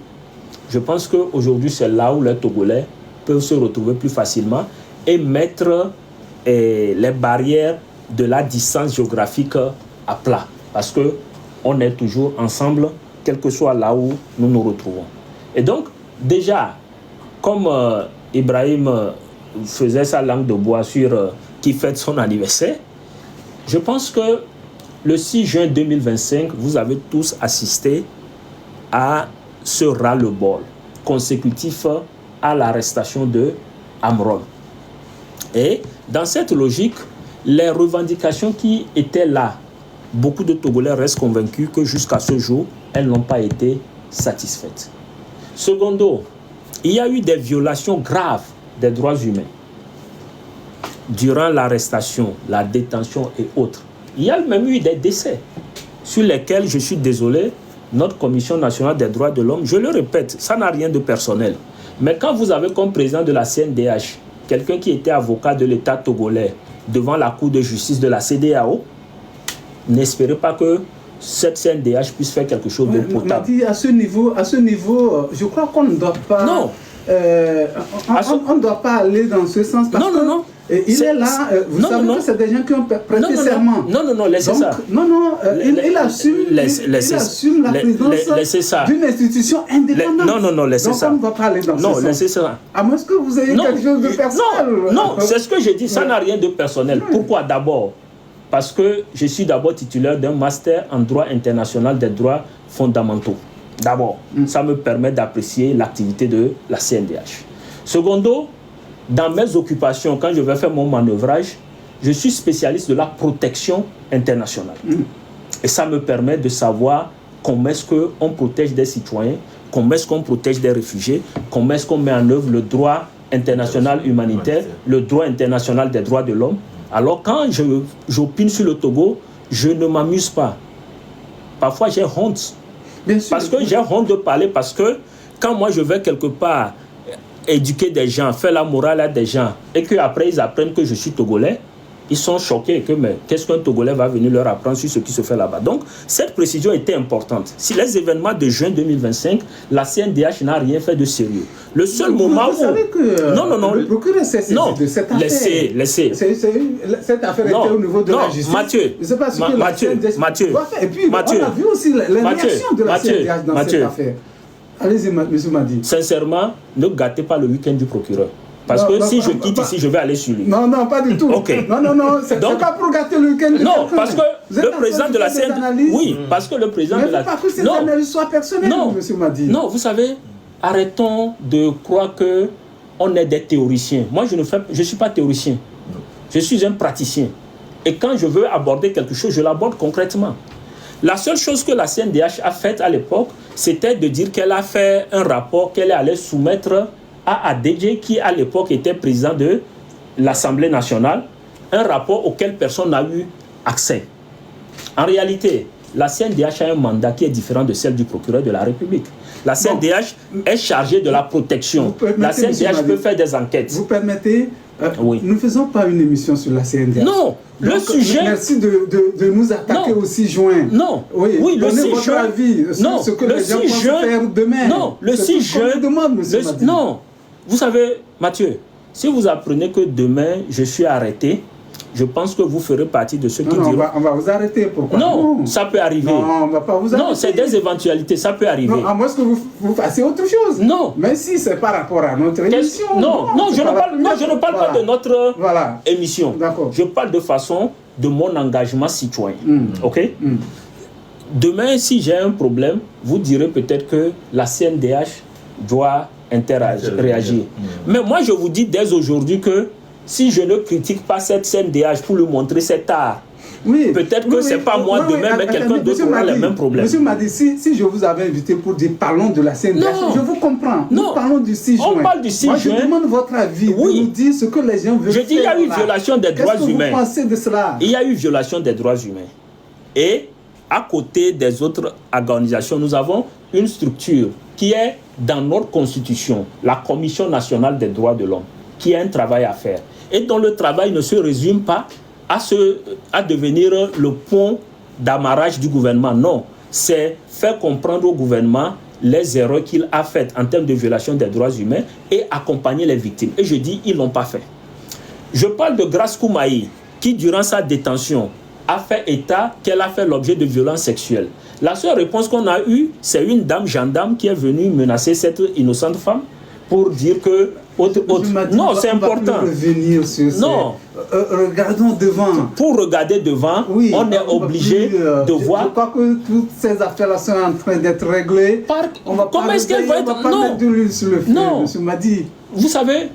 je pense qu'aujourd'hui, c'est là où les Togolais peuvent se retrouver plus facilement et mettre les barrières de la distance géographique à plat. Parce qu'on est toujours ensemble, quel que soit là où nous nous retrouvons. Et donc, déjà, comme Ibrahim faisait sa langue de bois sur qui fête son anniversaire, je pense que le 6 juin 2025, vous avez tous assisté à ce ras-le-bol consécutif à l'arrestation de Amron. Et dans cette logique, les revendications qui étaient là, beaucoup de Togolais restent convaincus que jusqu'à ce jour, elles n'ont pas été satisfaites. Secondo, il y a eu des violations graves des droits humains durant l'arrestation, la détention et autres. Il y a même eu des décès sur lesquels, je suis désolé, notre Commission nationale des droits de l'homme, je le répète, ça n'a rien de personnel. Mais quand vous avez comme président de la CNDH quelqu'un qui était avocat de l'État togolais devant la Cour de justice de la CEDEAO, n'espérez pas que cette CNDH puisse faire quelque chose de potable. À ce niveau, je crois qu'on ne doit pas... Non. On ne doit pas aller dans ce sens parce non. Il est là, vous savez que c'est des gens qui ont prêté serment. Non, laissez ça. Il assume la présidence d'une institution indépendante. Non, laissez ça. Donc on ne va pas aller dans ce sens. Non, laissez ça. À moins que vous ayez quelque chose de personnel. Non, c'est ce que j'ai dit, ça n'a rien de personnel. Pourquoi d'abord? Parce que je suis d'abord titulaire d'un master en droit international des droits fondamentaux. D'abord, ça me permet d'apprécier l'activité de la CNDH. Secondo, dans mes occupations, quand je vais faire mon manœuvrage, je suis spécialiste de la protection internationale. Et ça me permet de savoir comment est-ce qu'on protège des citoyens, comment est-ce qu'on protège des réfugiés, comment est-ce qu'on met en œuvre le droit international humanitaire, le droit international des droits de l'homme. Alors quand j'opine sur le Togo, je ne m'amuse pas. Parfois j'ai honte. Parce que j'ai honte de parler, parce que quand moi je vais quelque part éduquer des gens, faire la morale à des gens, et qu'après ils apprennent que je suis Togolais, ils sont choqués que mais qu'est-ce qu'un Togolais va venir leur apprendre sur ce qui se fait là-bas. Donc cette précision était importante. Si les événements de juin 2025, la CNDH n'a rien fait de sérieux. Le seul moment où... Vous savez que le procureur s'est saisi de cette affaire. Laissez. Cette affaire était au niveau de la justice. Mathieu, je ne sais pas ce que la CNDH doit faire. Et puis on a vu aussi les réactions de la CNDH dans cette affaire. Allez-y, M. Madi. Sincèrement, ne gâtez pas le week-end du procureur. Parce que si je quitte ici, je vais aller sur lui. Non, pas du tout. Okay. Non, c'est pas pour gâter le week-end du procureur. Non, parce que le président de la CNDH... Oui, parce que le président de la... Mais il ne faut pas que ces analyses soient personnelles, M. Madi. Non, vous savez, arrêtons de croire qu'on est des théoriciens. Moi, je ne suis pas théoricien. Je suis un praticien. Et quand je veux aborder quelque chose, je l'aborde concrètement. La seule chose que la CNDH a faite à l'époque, c'était de dire qu'elle a fait un rapport qu'elle allait soumettre à Adedje, qui à l'époque était président de l'Assemblée nationale, un rapport auquel personne n'a eu accès. En réalité, la CNDH a un mandat qui est différent de celle du procureur de la République. La CNDH est chargée de la protection. La CNDH peut faire des enquêtes. Vous permettez oui. Nous ne faisons pas une émission sur la CNDH. Non, le sujet... Merci de nous attaquer au 6 juin. Non, oui, le 6 juin... avis sur ce que les gens pensent faire demain. Non, le 6 juin... Non, vous savez, Mathieu, si vous apprenez que demain, je suis arrêté, je pense que vous ferez partie de ceux qui diront... on va vous arrêter, pourquoi? Non, ça peut arriver. Non, on ne va pas vous arrêter. Non, c'est des éventualités, ça peut arriver. Non, à moins que vous fassiez autre chose. Non. Mais si c'est par rapport à notre émission... Non, je ne parle pas de notre émission. D'accord. Je parle de façon de mon engagement citoyen. Ok? Demain, si j'ai un problème, vous direz peut-être que la CNDH doit réagir. Mais moi, je vous dis dès aujourd'hui que si je ne critique pas cette CNDH pour lui montrer cet art, peut-être que c'est pas moi demain, mais quelqu'un d'autre aura les mêmes problèmes. Monsieur m'a dit, si je vous avais invité pour dire parlons de la CNDH, je vous comprends. Nous parlons du 6 juin. On parle du 6 juin. Moi, je demande votre avis. De nous dire ce que les gens veulent faire. Je dis, il y a eu violation des droits humains. Qu'est-ce que vous pensez de cela? Il y a eu violation des droits humains. Et à côté des autres organisations, nous avons une structure qui est dans notre constitution, la Commission nationale des droits de l'homme, qui a un travail à faire. Et dont le travail ne se résume pas à devenir le pont d'amarrage du gouvernement. Non, c'est faire comprendre au gouvernement les erreurs qu'il a faites en termes de violation des droits humains et accompagner les victimes. Et je dis, ils ne l'ont pas fait. Je parle de Grace Koumaï, qui durant sa détention a fait état qu'elle a fait l'objet de violences sexuelles. La seule réponse qu'on a eue, c'est une dame gendarme qui est venue menacer cette innocente femme pour dire que... Non, c'est important. Revenir sur non. Regardons devant. Pour regarder devant, on est obligé de voir... Je crois que toutes ces affaires-là sont en train d'être réglées. Comment est-ce qu'elle va être... Non. Mettre de l'huile sur le feu, non. Monsieur Madi. Vous savez,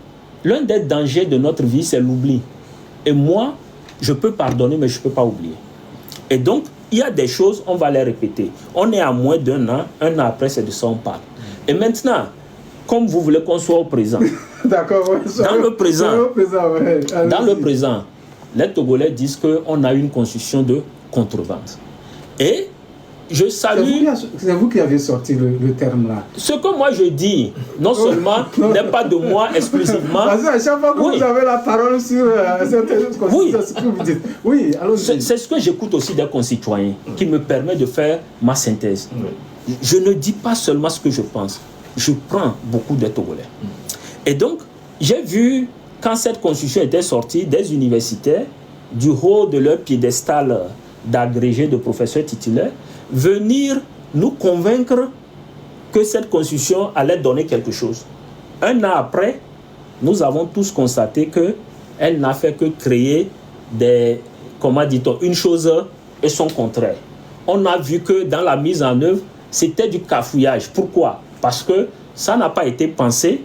l'un des dangers de notre vie, c'est l'oubli. Et moi, je peux pardonner, mais je ne peux pas oublier. Et donc, il y a des choses, on va les répéter. On est à moins d'1 an, 1 an après, c'est de ça on parle. Et maintenant, comme vous voulez qu'on soit au présent. D'accord. Dans le présent, les Togolais disent qu'on a une constitution de contrebande. Et je salue... C'est vous qui avez sorti le terme là. Ce que moi je dis, non seulement n'est pas de moi exclusivement... Parce que à chaque fois que vous avez la parole sur cette constitution, ce que vous dites. Oui, allons-y. C'est ce que j'écoute aussi des concitoyens qui me permet de faire ma synthèse. Je ne dis pas seulement ce que je pense. Je prends beaucoup de Togolais. Et donc, j'ai vu, quand cette constitution était sortie, des universitaires, du haut de leur piédestal d'agrégés de professeurs titulaires, venir nous convaincre que cette constitution allait donner quelque chose. 1 an après, nous avons tous constaté qu'elle n'a fait que créer une chose et son contraire. On a vu que dans la mise en œuvre, c'était du cafouillage. Pourquoi? Parce que ça n'a pas été pensé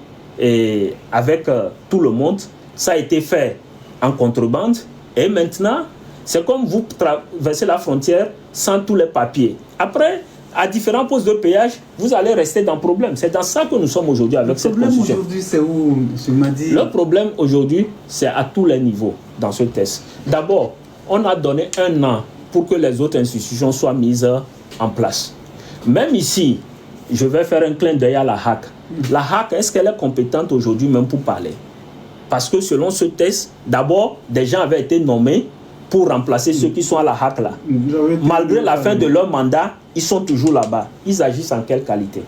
avec tout le monde. Ça a été fait en contrebande. Et maintenant, c'est comme vous traversez la frontière sans tous les papiers. Après, à différents postes de péage, vous allez rester dans le problème. C'est dans ça que nous sommes aujourd'hui avec cette constitution. Le problème aujourd'hui, c'est où, M. Madi? Le problème aujourd'hui, c'est à tous les niveaux dans ce test. D'abord, on a donné 1 an pour que les autres institutions soient mises en place. Même ici, je vais faire un clin d'œil à la HAC. La HAC, est-ce qu'elle est compétente aujourd'hui même pour parler? Parce que selon ce test, d'abord, des gens avaient été nommés pour remplacer ceux qui sont à la HAC là. Malgré la fin de leur mandat, ils sont toujours là-bas. Ils agissent en quelle qualité?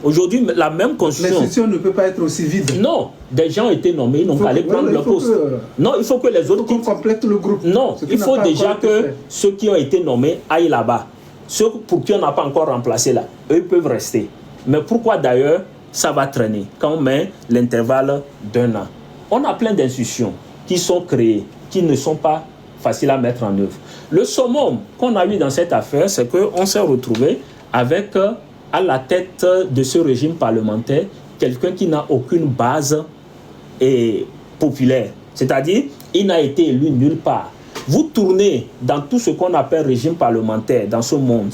Aujourd'hui, la même constitution... L'institution ne peut pas être aussi vide. Non, des gens ont été nommés, ils n'ont pas allé prendre leur poste. Non, il faut que les autres... Il faut qu'on complète le groupe. Non, il faut déjà que ceux qui ont été nommés aillent là-bas. Ceux pour qui on n'a pas encore remplacé là, eux peuvent rester. Mais pourquoi d'ailleurs ça va traîner quand on met l'intervalle d'1 an? On a plein d'institutions qui sont créées, qui ne sont pas faciles à mettre en œuvre. Le summum qu'on a eu dans cette affaire, c'est qu'on s'est retrouvé avec à la tête de ce régime parlementaire quelqu'un qui n'a aucune base populaire. C'est-à-dire, il n'a été élu nulle part. Vous tournez dans tout ce qu'on appelle régime parlementaire dans ce monde,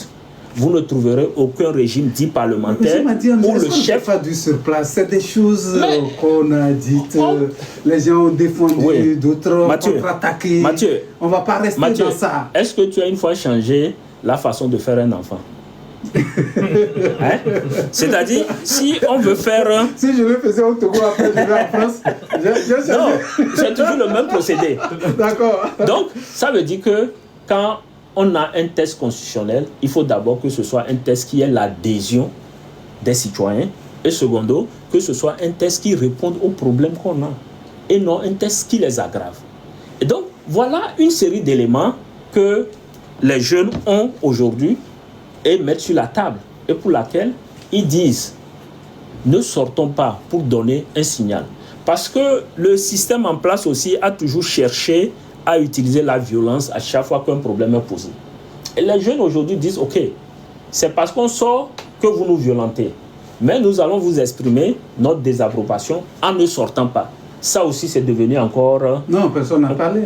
vous ne trouverez aucun régime dit parlementaire pour le chef. Pas du sur place, c'est des choses qu'on a dites. Les gens ont défendu, d'autres ont contre-attaqué. Mathieu, on ne va pas rester dans ça. Est-ce que tu as une fois changé la façon de faire un enfant. Hein? C'est-à-dire, si on veut faire... Si je le faisais au Togo, après je vais en France, non, c'est toujours le même procédé. D'accord. Donc, ça veut dire que quand on a un test constitutionnel, il faut d'abord que ce soit un test qui ait l'adhésion des citoyens et secondo, que ce soit un test qui réponde aux problèmes qu'on a et non un test qui les aggrave. Et donc, voilà une série d'éléments que les jeunes ont aujourd'hui et mettent sur la table et pour laquelle ils disent ne sortons pas pour donner un signal. Parce que le système en place aussi a toujours cherché à utiliser la violence à chaque fois qu'un problème est posé. Et les jeunes aujourd'hui disent ok, c'est parce qu'on sort que vous nous violentez. Mais nous allons vous exprimer notre désapprobation en ne sortant pas. Ça aussi, c'est devenu encore... Non, personne n'a parlé.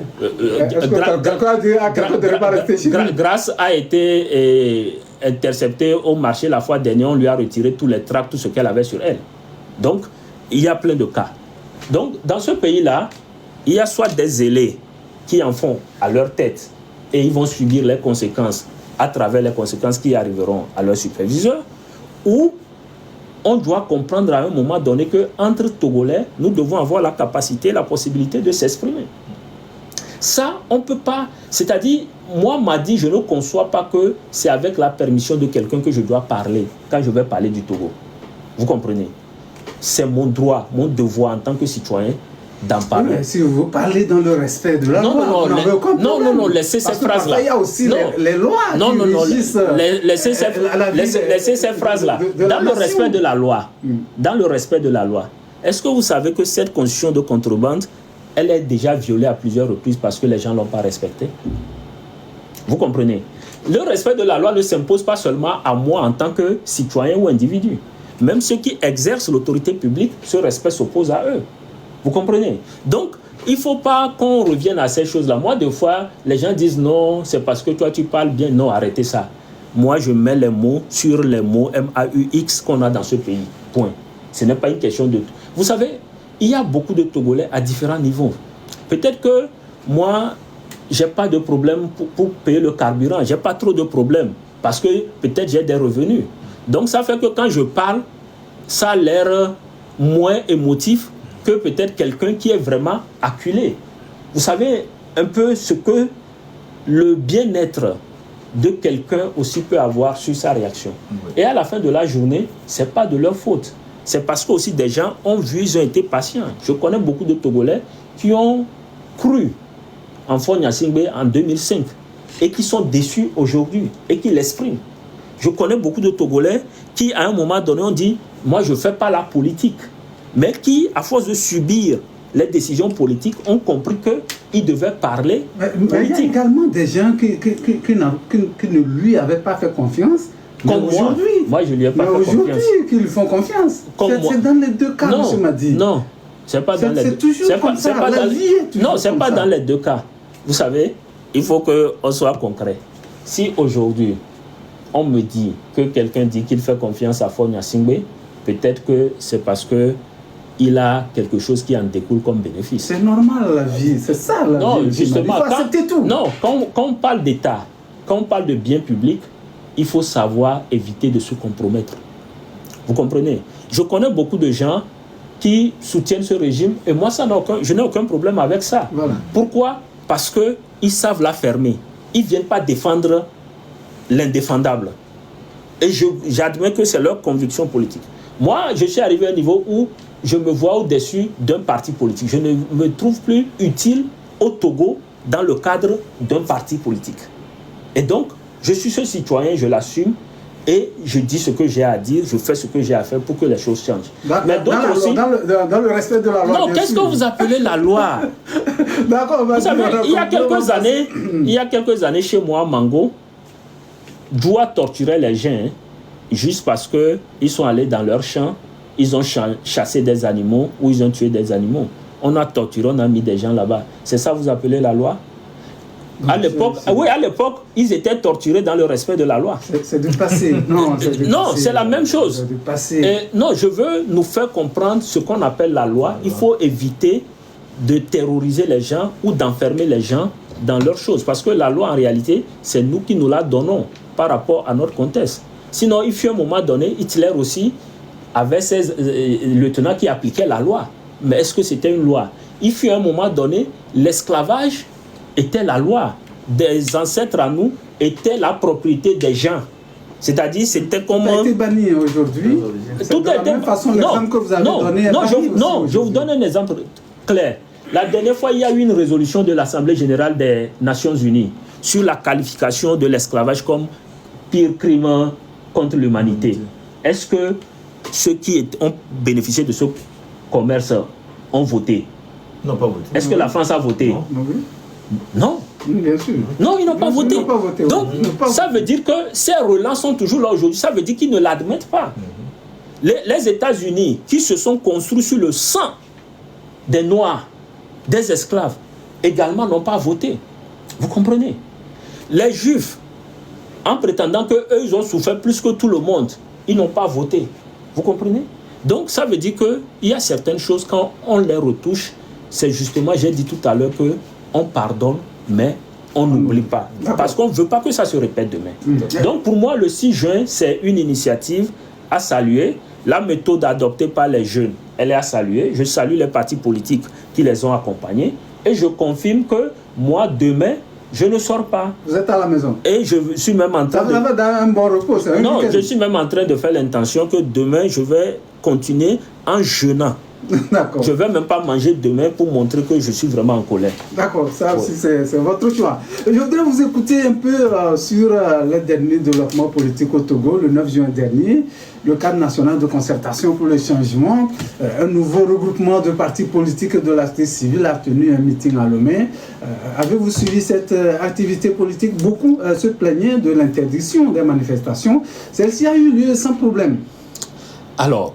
Grâce a été interceptée au marché la fois dernière. On lui a retiré tous les tracts, tout ce qu'elle avait sur elle. Donc, il y a plein de cas. Donc, dans ce pays-là, il y a soit des zélés qui en font à leur tête et ils vont subir les conséquences à travers les conséquences qui arriveront à leur superviseur, ou on doit comprendre à un moment donné qu'entre Togolais, nous devons avoir la capacité, la possibilité de s'exprimer. Ça, on ne peut pas... C'est-à-dire, moi, m'a dit, je ne conçois pas que c'est avec la permission de quelqu'un que je dois parler quand je vais parler du Togo. Vous comprenez? C'est mon droit, mon devoir en tant que citoyen d'en parler. Oui, mais si vous parlez dans le respect de la loi, non, laissez cette phrase-là. Il y a aussi les lois qui régissent... Laissez cette phrase-là. Dans le respect de la loi, dans le respect de la loi, est-ce que vous savez que cette constitution de contrebande, elle est déjà violée à plusieurs reprises parce que les gens ne l'ont pas respectée? Vous comprenez? Le respect de la loi ne s'impose pas seulement à moi en tant que citoyen ou individu. Même ceux qui exercent l'autorité publique, ce respect s'oppose à eux. Vous comprenez? Donc, il ne faut pas qu'on revienne à ces choses-là. Moi, des fois, les gens disent non, c'est parce que toi, tu parles bien. Non, arrêtez ça. Moi, je mets les mots sur les mots MAUX qu'on a dans ce pays. Point. Ce n'est pas une question de... Vous savez, il y a beaucoup de Togolais à différents niveaux. Peut-être que moi, je n'ai pas de problème pour payer le carburant. Je n'ai pas trop de problèmes parce que peut-être j'ai des revenus. Donc, ça fait que quand je parle, ça a l'air moins émotif que peut-être quelqu'un qui est vraiment acculé. Vous savez un peu ce que le bien-être de quelqu'un aussi peut avoir sur sa réaction. Oui. Et à la fin de la journée, ce n'est pas de leur faute. C'est parce que aussi des gens ont vu, ils ont été patients. Je connais beaucoup de Togolais qui ont cru en Faure Gnassingbé en 2005 et qui sont déçus aujourd'hui et qui l'expriment. Je connais beaucoup de Togolais qui, à un moment donné, ont dit « Moi, je ne fais pas la politique ». Mais qui, à force de subir les décisions politiques, ont compris qu'ils devaient parler politique. Mais il y a également des gens qui ne lui avaient pas fait confiance. Comme aujourd'hui. Moi, je ne lui ai pas fait confiance. Aujourd'hui, qu'ils lui font confiance. C'est dans les deux cas, M. Madi. Non, c'est pas dans les deux cas. C'est toujours comme ça, la vie est toujours non, ce n'est pas dans les deux cas. Vous savez, il faut qu'on soit concret. Si aujourd'hui, on me dit que quelqu'un dit qu'il fait confiance à Faure Gnassingbé, peut-être que c'est parce que il a quelque chose qui en découle comme bénéfice. C'est normal la vie, c'est ça la vie. Non, justement, il faut accepter tout. Non, quand on parle d'État, quand on parle de biens publics, il faut savoir éviter de se compromettre. Vous comprenez? Je connais beaucoup de gens qui soutiennent ce régime et moi, je n'ai aucun problème avec ça. Voilà. Pourquoi? Parce qu'ils savent la fermer. Ils ne viennent pas défendre l'indéfendable. Et j'admets que c'est leur conviction politique. Moi, je suis arrivé à un niveau où je me vois au-dessus d'un parti politique. Je ne me trouve plus utile au Togo dans le cadre d'un parti politique. Et donc, je suis ce citoyen, je l'assume, et je dis ce que j'ai à dire, je fais ce que j'ai à faire pour que les choses changent. Mais dans le respect de la loi. Non, qu'est-ce que vous appelez la loi? D'accord, vous savez, il y a quelques années, chez moi, Mango, Djoua torturait les gens, juste parce qu'ils sont allés dans leur champ, ils ont chassé des animaux ou ils ont tué des animaux. On a torturé, on a mis des gens là-bas. C'est ça vous appelez la loi? À l'époque, oui, à l'époque, ils étaient torturés dans le respect de la loi. C'est du passé. Non, c'est la même chose. Du passé. Et non, je veux nous faire comprendre ce qu'on appelle la loi. Il faut éviter de terroriser les gens ou d'enfermer les gens dans leurs choses. Parce que la loi, en réalité, c'est nous qui nous la donnons. par rapport à notre contexte. Sinon, il fut un moment donné, Hitler aussi avait ses lieutenants qui appliquaient la loi. Mais est-ce que c'était une loi? Il fut un moment donné, l'esclavage était la loi. Des ancêtres à nous était la propriété des gens. C'est-à-dire, c'était comme... Ça a été banni aujourd'hui. Tout de la même façon, l'exemple que vous avez donné... Je vous donne un exemple clair. La dernière fois, il y a eu une résolution de l'Assemblée générale des Nations unies sur la qualification de l'esclavage comme pire crime contre l'humanité. Est-ce que ceux qui ont bénéficié de ce commerce ont voté? Non, pas voté. Est-ce que la France a voté? Non. Bien sûr. Non, ils n'ont pas voté. Donc, pas ça veut dire que ces relents sont toujours là aujourd'hui. Ça veut dire qu'ils ne l'admettent pas. Les États-Unis, qui se sont construits sur le sang des Noirs, des esclaves, également n'ont pas voté. Vous comprenez? Les Juifs, en prétendant qu'eux, ils ont souffert plus que tout le monde, ils n'ont pas voté. Vous comprenez? Donc, ça veut dire qu'il y a certaines choses, quand on les retouche, c'est justement, j'ai dit tout à l'heure, qu'on pardonne, mais on n'oublie pas. Parce qu'on ne veut pas que ça se répète demain. Donc, pour moi, le 6 juin, c'est une initiative à saluer. La méthode adoptée par les jeunes, elle est à saluer. Je salue les partis politiques qui les ont accompagnés. Et je confirme que moi, demain, je ne sors pas. Vous êtes à la maison. Et je suis même en train de... Vous avez un bon repos, c'est Non, je suis même en train de faire l'intention que demain, je vais continuer en jeûnant. D'accord. Je ne vais même pas manger demain pour montrer que je suis vraiment en colère. D'accord, ça aussi c'est votre choix. Je voudrais vous écouter un peu sur le dernier développement politique au Togo, le 9 juin dernier. Le cadre national de concertation pour le changement, un nouveau regroupement de partis politiques de la société civile a tenu un meeting à Lomé. Avez-vous suivi cette activité politique? Beaucoup se plaignaient de l'interdiction des manifestations. Celle-ci a eu lieu sans problème. Alors,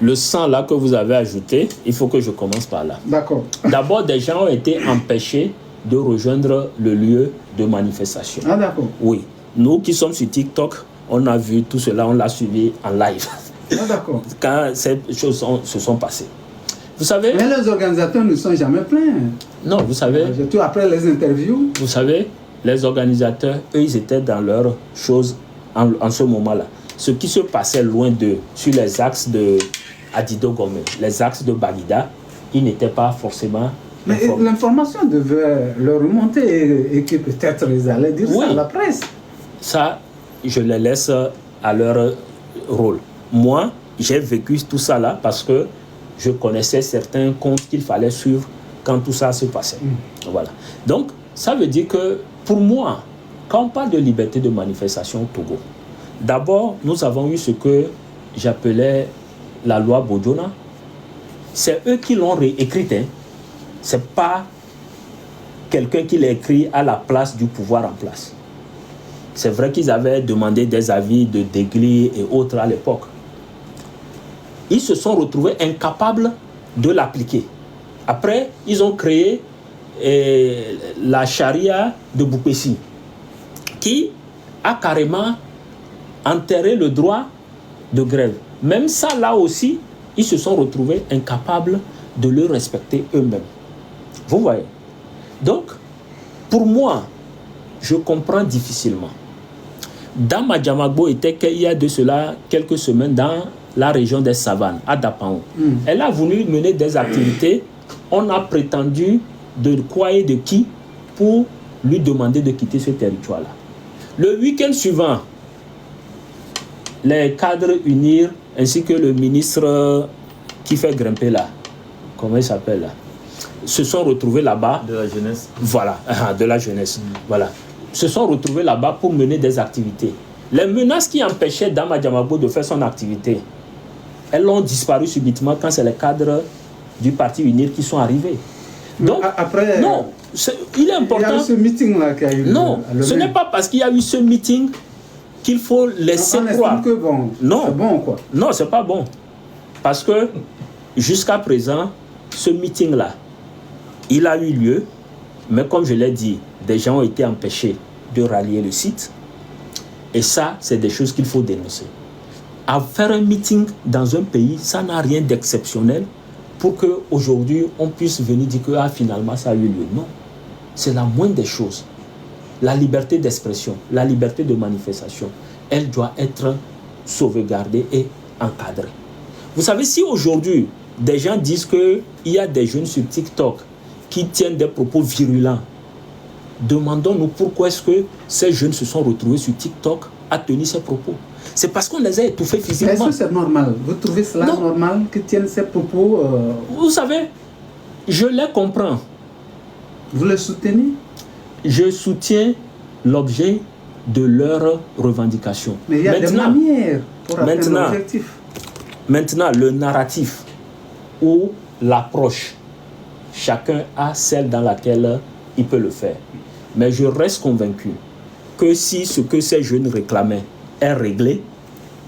le 100 là que vous avez ajouté, il faut que je commence par là. D'accord. D'abord, des gens ont été empêchés de rejoindre le lieu de manifestation. Ah d'accord. Oui. Nous qui sommes sur TikTok, on a vu tout cela, on l'a suivi en live. Ah d'accord. Quand ces choses se sont passées. Vous savez... Mais les organisateurs ne sont jamais plaints. Non, vous savez... Surtout après les interviews. Vous savez, les organisateurs, eux, ils étaient dans leurs choses en ce moment-là. Ce qui se passait loin d'eux, sur les axes de Adido Gomé, les axes de Bagida, ils n'étaient pas forcément... Mais l'information devait leur remonter et que peut-être ils allaient dire ça à la presse. Ça, je les laisse à leur rôle. Moi, j'ai vécu tout ça là parce que je connaissais certains comptes qu'il fallait suivre quand tout ça se passait. Voilà. Donc, ça veut dire que pour moi, quand on parle de liberté de manifestation au Togo, d'abord, nous avons eu ce que j'appelais la loi Bodjona. C'est eux qui l'ont réécrite. Hein. Ce n'est pas quelqu'un qui l'a écrit à la place du pouvoir en place. C'est vrai qu'ils avaient demandé des avis de Degli et autres à l'époque. Ils se sont retrouvés incapables de l'appliquer. Après, ils ont créé la charia de Boupessi, qui a carrément enterré le droit de grève. Même ça, là aussi, ils se sont retrouvés incapables de le respecter eux-mêmes. Vous voyez? Donc, pour moi, je comprends difficilement. Dama Djamagbo était il y a de cela quelques semaines dans la région des Savanes, à Dapaon. Elle a voulu mener des activités. On a prétendu de quoi et de qui pour lui demander de quitter ce territoire-là. Le week-end suivant, les cadres UNIR ainsi que le ministre qui fait grimper là, comment il s'appelle là, se sont retrouvés là-bas. De la jeunesse. Voilà, de la jeunesse. Voilà. Se sont retrouvés là-bas pour mener des activités. Les menaces qui empêchaient Dama Djamagbo de faire son activité, elles ont disparu subitement quand c'est les cadres du parti UNIR qui sont arrivés. Donc, après, non, il est important. Il y a eu ce meeting-là qui a eu lieu. Non, ce n'est pas parce qu'il y a eu ce meeting qu'il faut laisser croire. Que bon, non, c'est bon quoi. Non, c'est pas bon. Parce que jusqu'à présent, ce meeting-là, il a eu lieu, mais comme je l'ai dit, des gens ont été empêchés de rallier le site. Et ça, c'est des choses qu'il faut dénoncer. À faire un meeting dans un pays, ça n'a rien d'exceptionnel pour qu'aujourd'hui, on puisse venir dire que finalement, ça a eu lieu. Non, c'est la moindre des choses. la liberté d'expression, la liberté de manifestation, elle doit être sauvegardée et encadrée. Vous savez, si aujourd'hui, des gens disent qu'il y a des jeunes sur TikTok qui tiennent des propos virulents, demandons-nous pourquoi est-ce que ces jeunes se sont retrouvés sur TikTok à tenir ces propos. C'est parce qu'on les a étouffés physiquement. Est-ce que c'est normal? Vous trouvez cela normal qu'ils tiennent ces propos Vous savez, je les comprends. Vous les soutenez? Je soutiens l'objet de leurs revendications. Mais il y a des manières pour atteindre l'objectif. Maintenant, le narratif ou l'approche, chacun a celle dans laquelle il peut le faire. Mais je reste convaincu que si ce que ces jeunes réclamaient est réglé,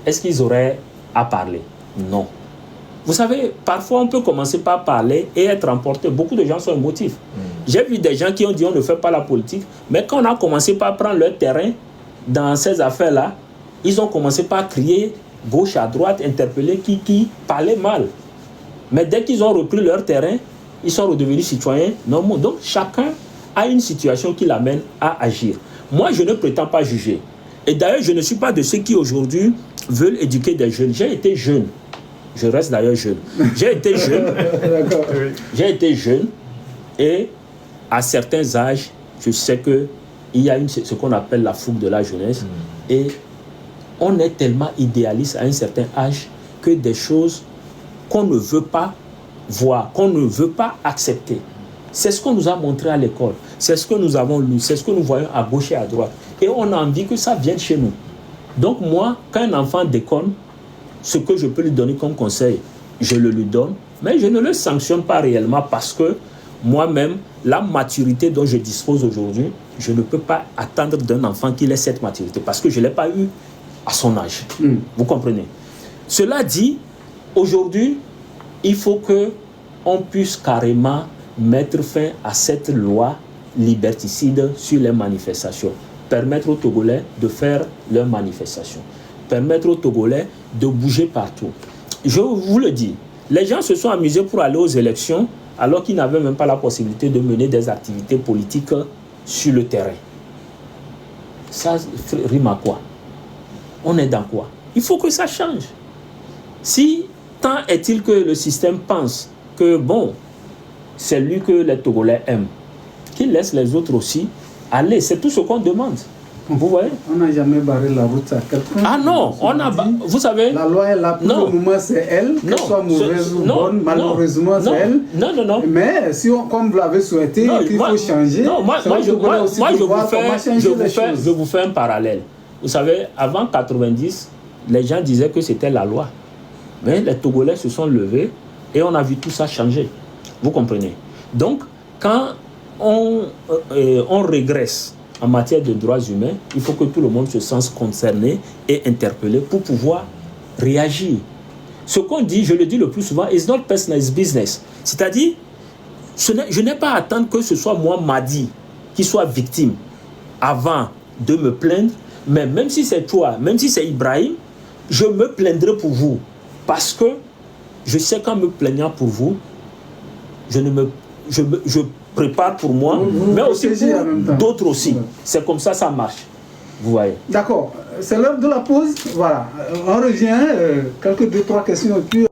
est-ce qu'ils auraient à parler? Non. Vous savez, parfois on peut commencer par parler et être emporté. Beaucoup de gens sont émotifs. J'ai vu des gens qui ont dit on ne fait pas la politique, mais quand on a commencé par prendre leur terrain dans ces affaires-là, ils ont commencé par crier gauche à droite, interpeller qui parlait mal. Mais dès qu'ils ont repris leur terrain, ils sont redevenus citoyens normaux. Donc chacun a une situation qui l'amène à agir. Moi, je ne prétends pas juger. Et d'ailleurs, je ne suis pas de ceux qui aujourd'hui veulent éduquer des jeunes. J'ai été jeune. Je reste d'ailleurs jeune. J'ai été jeune. J'ai été jeune. Et à certains âges, je sais qu'il y a ce qu'on appelle la fougue de la jeunesse. Et on est tellement idéaliste à un certain âge que des choses qu'on ne veut pas voir, qu'on ne veut pas accepter. C'est ce qu'on nous a montré à l'école. C'est ce que nous avons lu. C'est ce que nous voyons à gauche et à droite. Et on a envie que ça vienne chez nous. Donc moi, quand un enfant déconne, ce que je peux lui donner comme conseil, je le lui donne, mais je ne le sanctionne pas réellement parce que moi-même, la maturité dont je dispose aujourd'hui, je ne peux pas attendre d'un enfant qu'il ait cette maturité parce que je ne l'ai pas eu à son âge. Vous comprenez? Cela dit, aujourd'hui, il faut qu'on puisse carrément mettre fin à cette loi liberticide sur les manifestations. Permettre aux Togolais de faire leurs manifestations. Permettre aux Togolais de bouger partout. Je vous le dis, les gens se sont amusés pour aller aux élections alors qu'ils n'avaient même pas la possibilité de mener des activités politiques sur le terrain. Ça rime à quoi? On est dans quoi? Il faut que ça change. Si tant est-il que le système pense que, bon, c'est lui que les Togolais aiment, qu'il laisse les autres aussi aller. C'est tout ce qu'on demande. Vous voyez? On n'a jamais barré la route à quelqu'un. Ah non, vous savez... La loi est là, pour le moment c'est elle, qu'elle soit mauvaise ou bonne, malheureusement c'est elle. Non. Mais si comme vous l'avez souhaité, qu'il faut changer, je vous fais un parallèle. Vous savez, avant 90, les gens disaient que c'était la loi. Mais les Togolais se sont levés et on a vu tout ça changer. Vous comprenez? Donc, quand on régresse en matière de droits humains, il faut que tout le monde se sente concerné et interpellé pour pouvoir réagir. Ce qu'on dit, je le dis le plus souvent, is not personal, it's business. C'est-à-dire, je n'ai pas à attendre que ce soit moi, Madi, qui soit victime avant de me plaindre, mais même si c'est toi, même si c'est Ibrahim, je me plaindrai pour vous. Parce que je sais qu'en me plaignant pour vous, je prépare pour moi, mais aussi pour d'autres aussi. C'est comme ça, ça marche. Vous voyez. D'accord. C'est l'heure de la pause. Voilà. On revient. Quelques 2-3 questions et puis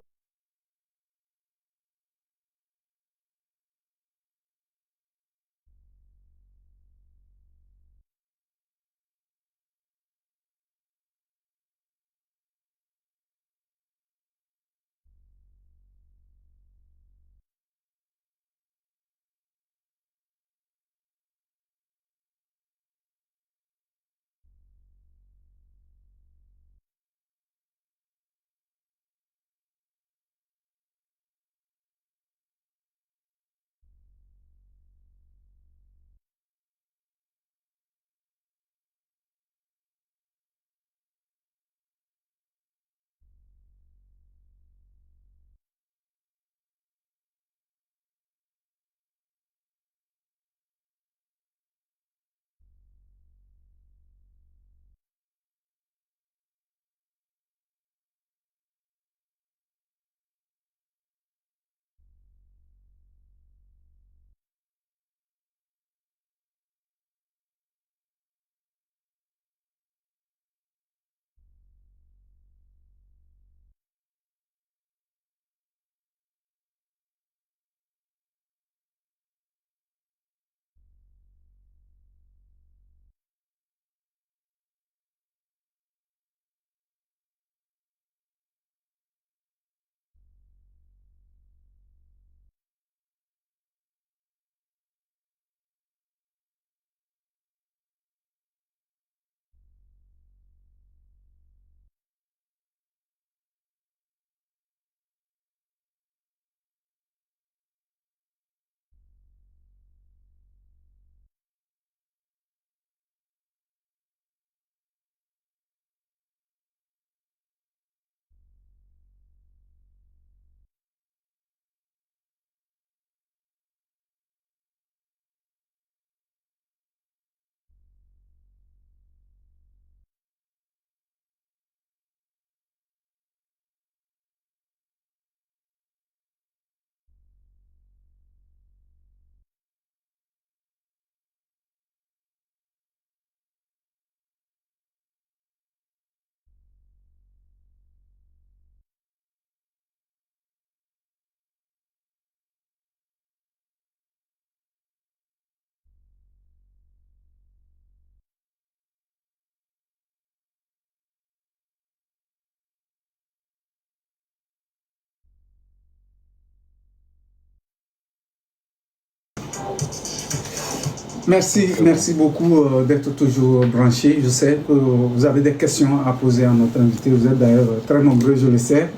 Merci beaucoup d'être toujours branché. Je sais que vous avez des questions à poser à notre invité. Vous êtes d'ailleurs très nombreux, je le sais.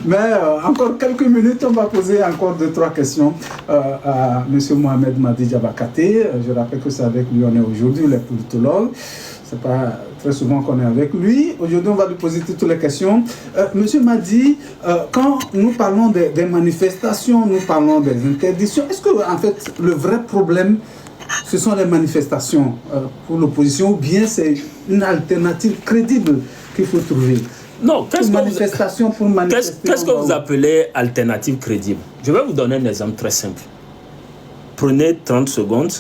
Mais encore quelques minutes, on va poser encore 2-3 questions à M. Mohamed Madi Diabakate. Je rappelle que c'est avec lui on est aujourd'hui, les politologues. C'est pas très souvent qu'on est avec lui. Aujourd'hui, on va lui poser toutes les questions. Monsieur Madi, quand nous parlons des manifestations, nous parlons des interdictions, est-ce que en fait le vrai problème ce sont les manifestations pour l'opposition ou bien c'est une alternative crédible qu'il faut trouver? Non, qu'est-ce que vous appelez alternative crédible? Je vais vous donner un exemple très simple. Prenez 30 secondes,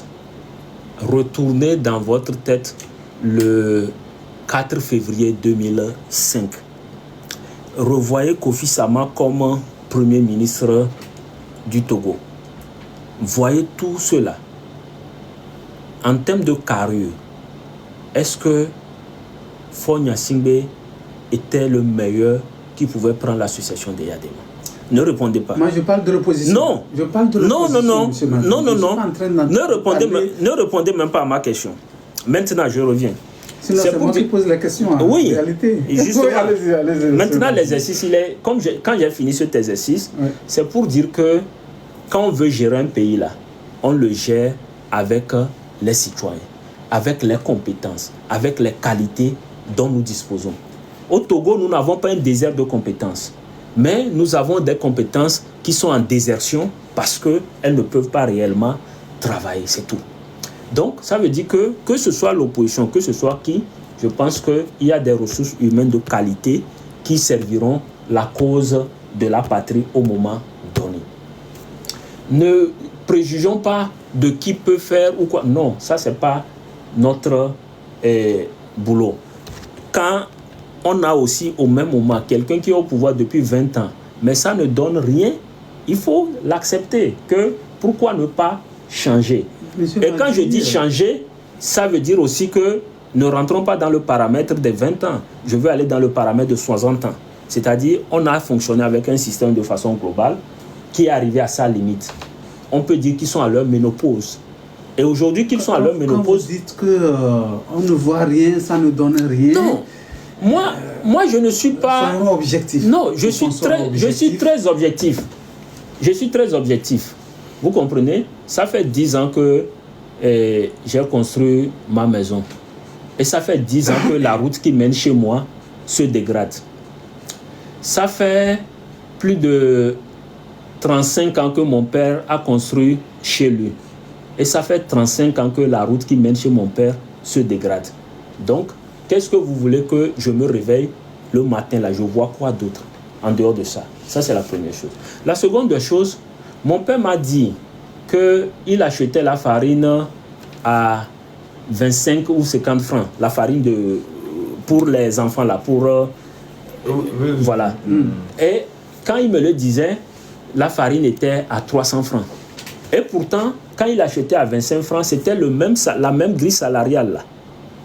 retournez dans votre tête le 4 février 2005. Revoyez Kofi Sama comme Premier ministre du Togo. Voyez tout cela. En termes de carrure, est-ce que Faure Gnassingbé était le meilleur qui pouvait prendre l'association des Yadema? Ne répondez pas. Moi, je parle de l'opposition. Non. Je parle de l'opposition. Non. Ne répondez même pas à ma question. Maintenant, je reviens. Sinon, c'est moi qui pose la question. Oui. En réalité. Justement. Allez-y, maintenant, l'exercice, il est... Quand j'ai fini cet exercice, c'est pour dire que quand on veut gérer un pays là, on le gère avec les citoyens, avec les compétences, avec les qualités dont nous disposons. Au Togo, nous n'avons pas un désert de compétences, mais nous avons des compétences qui sont en désertion parce qu'elles ne peuvent pas réellement travailler, c'est tout. Donc, ça veut dire que ce soit l'opposition, que ce soit qui, je pense qu'il y a des ressources humaines de qualité qui serviront la cause de la patrie au moment donné. Ne préjugeons pas de qui peut faire ou quoi. Non, ça, ce n'est pas notre boulot. Quand on a aussi au même moment quelqu'un qui est au pouvoir depuis 20 ans, mais ça ne donne rien, il faut l'accepter. Pourquoi ne pas changer? Et quand je dis changer, ça veut dire aussi que ne rentrons pas dans le paramètre des 20 ans. Je veux aller dans le paramètre de 60 ans. C'est-à-dire, on a fonctionné avec un système de façon globale qui est arrivé à sa limite. On peut dire qu'ils sont à leur ménopause. Et aujourd'hui qu'ils sont à leur ménopause... Quand vous dites qu'on ne voit rien, ça ne donne rien... Non. Moi, je ne suis pas... Soyons objectifs. Non, je suis très objectif. Je suis très objectif. Vous comprenez? Ça fait 10 ans que j'ai construit ma maison. Et ça fait 10 ans que la route qui mène chez moi se dégrade. Ça fait plus de 35 ans que mon père a construit chez lui. Et ça fait 35 ans que la route qui mène chez mon père se dégrade. Donc, qu'est-ce que vous voulez que je me réveille le matin là? Je vois quoi d'autre en dehors de ça? Ça, c'est la première chose. La seconde chose, mon père m'a dit qu'il achetait la farine à 25 ou 50 francs. La farine pour les enfants là, voilà. Et quand il me le disait, la farine était à 300 francs. Et pourtant, quand il achetait à 25 francs, c'était la même grille salariale là.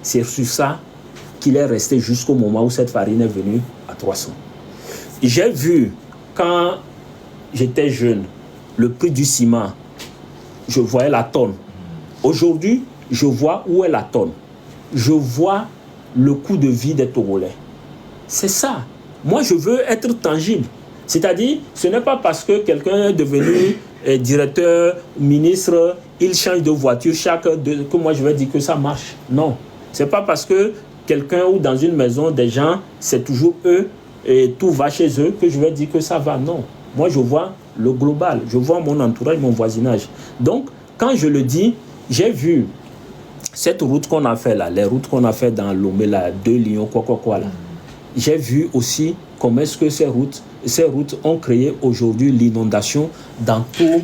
C'est sur ça qu'il est resté jusqu'au moment où cette farine est venue à 300. J'ai vu, quand j'étais jeune, le prix du ciment, je voyais la tonne. Aujourd'hui, je vois où est la tonne. Je vois le coût de vie des Togolais. C'est ça. Moi, je veux être tangible. C'est-à-dire, ce n'est pas parce que quelqu'un est devenu directeur, ministre, il change de voiture que moi je vais dire que ça marche. Non. C'est pas parce que quelqu'un ou dans une maison, des gens, c'est toujours eux et tout va chez eux que je vais dire que ça va. Non. Moi, je vois le global. Je vois mon entourage, mon voisinage. Donc, quand je le dis, j'ai vu cette route qu'on a fait là, les routes qu'on a fait dans Lomé là, 2 Lions, quoi là. J'ai vu aussi comment est-ce que ces routes ont créé aujourd'hui l'inondation dans toutes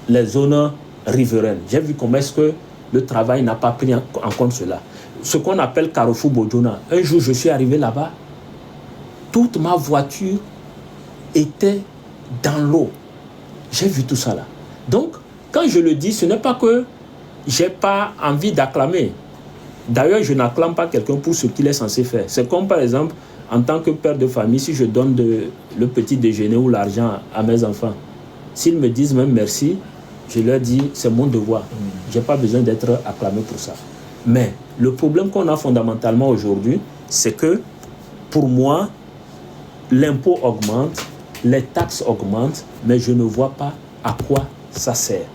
les zones riveraines. J'ai vu comment est-ce que le travail n'a pas pris en compte cela. Ce qu'on appelle Carrefour Bodjona. Un jour, je suis arrivé là-bas, toute ma voiture était dans l'eau. J'ai vu tout ça là. Donc, quand je le dis, ce n'est pas que j'ai pas envie d'acclamer. D'ailleurs, je n'acclame pas quelqu'un pour ce qu'il est censé faire. C'est comme par exemple, en tant que père de famille, si je donne le petit déjeuner ou l'argent à mes enfants, s'ils me disent même merci, Je leur dis, c'est mon devoir. Je n'ai pas besoin d'être acclamé pour ça. Mais le problème qu'on a fondamentalement aujourd'hui, c'est que pour moi, l'impôt augmente, les taxes augmentent, mais je ne vois pas à quoi ça sert.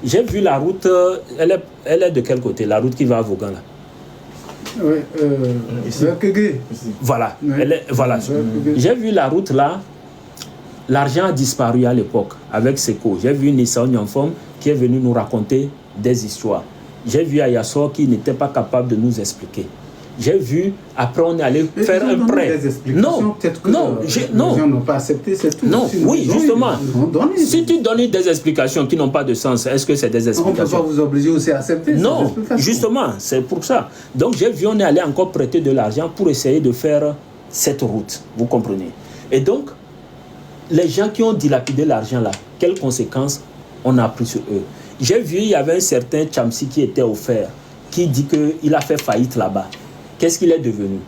J'ai vu la route, elle est de quel côté? La route qui va à Vaughan là. Oui, vers Kégué. Voilà, Oui. voilà. J'ai vu la route là, l'argent a disparu à l'époque avec Seco. J'ai vu Nissan Nyamfom qui est venu nous raconter des histoires. J'ai vu Ayassor qui n'était pas capable de nous expliquer. J'ai vu, après on est allé faire un prêt. Non, non, les gens n'ont pas accepté, c'est tout. Non, sinon, oui, justement. Si tu donnes donnes des explications qui n'ont pas de sens, est-ce que c'est des explications? On ne peut pas vous obliger aussi à accepter. Non, justement, c'est pour ça. Donc j'ai vu, on est allé encore prêter de l'argent pour essayer de faire cette route, vous comprenez. Et donc, les gens qui ont dilapidé l'argent là, quelles conséquences on a pris sur eux? J'ai vu, il y avait un certain Chamsi qui était offert, qui dit qu'il a fait faillite là-bas. Qu'est-ce qu'il est devenu?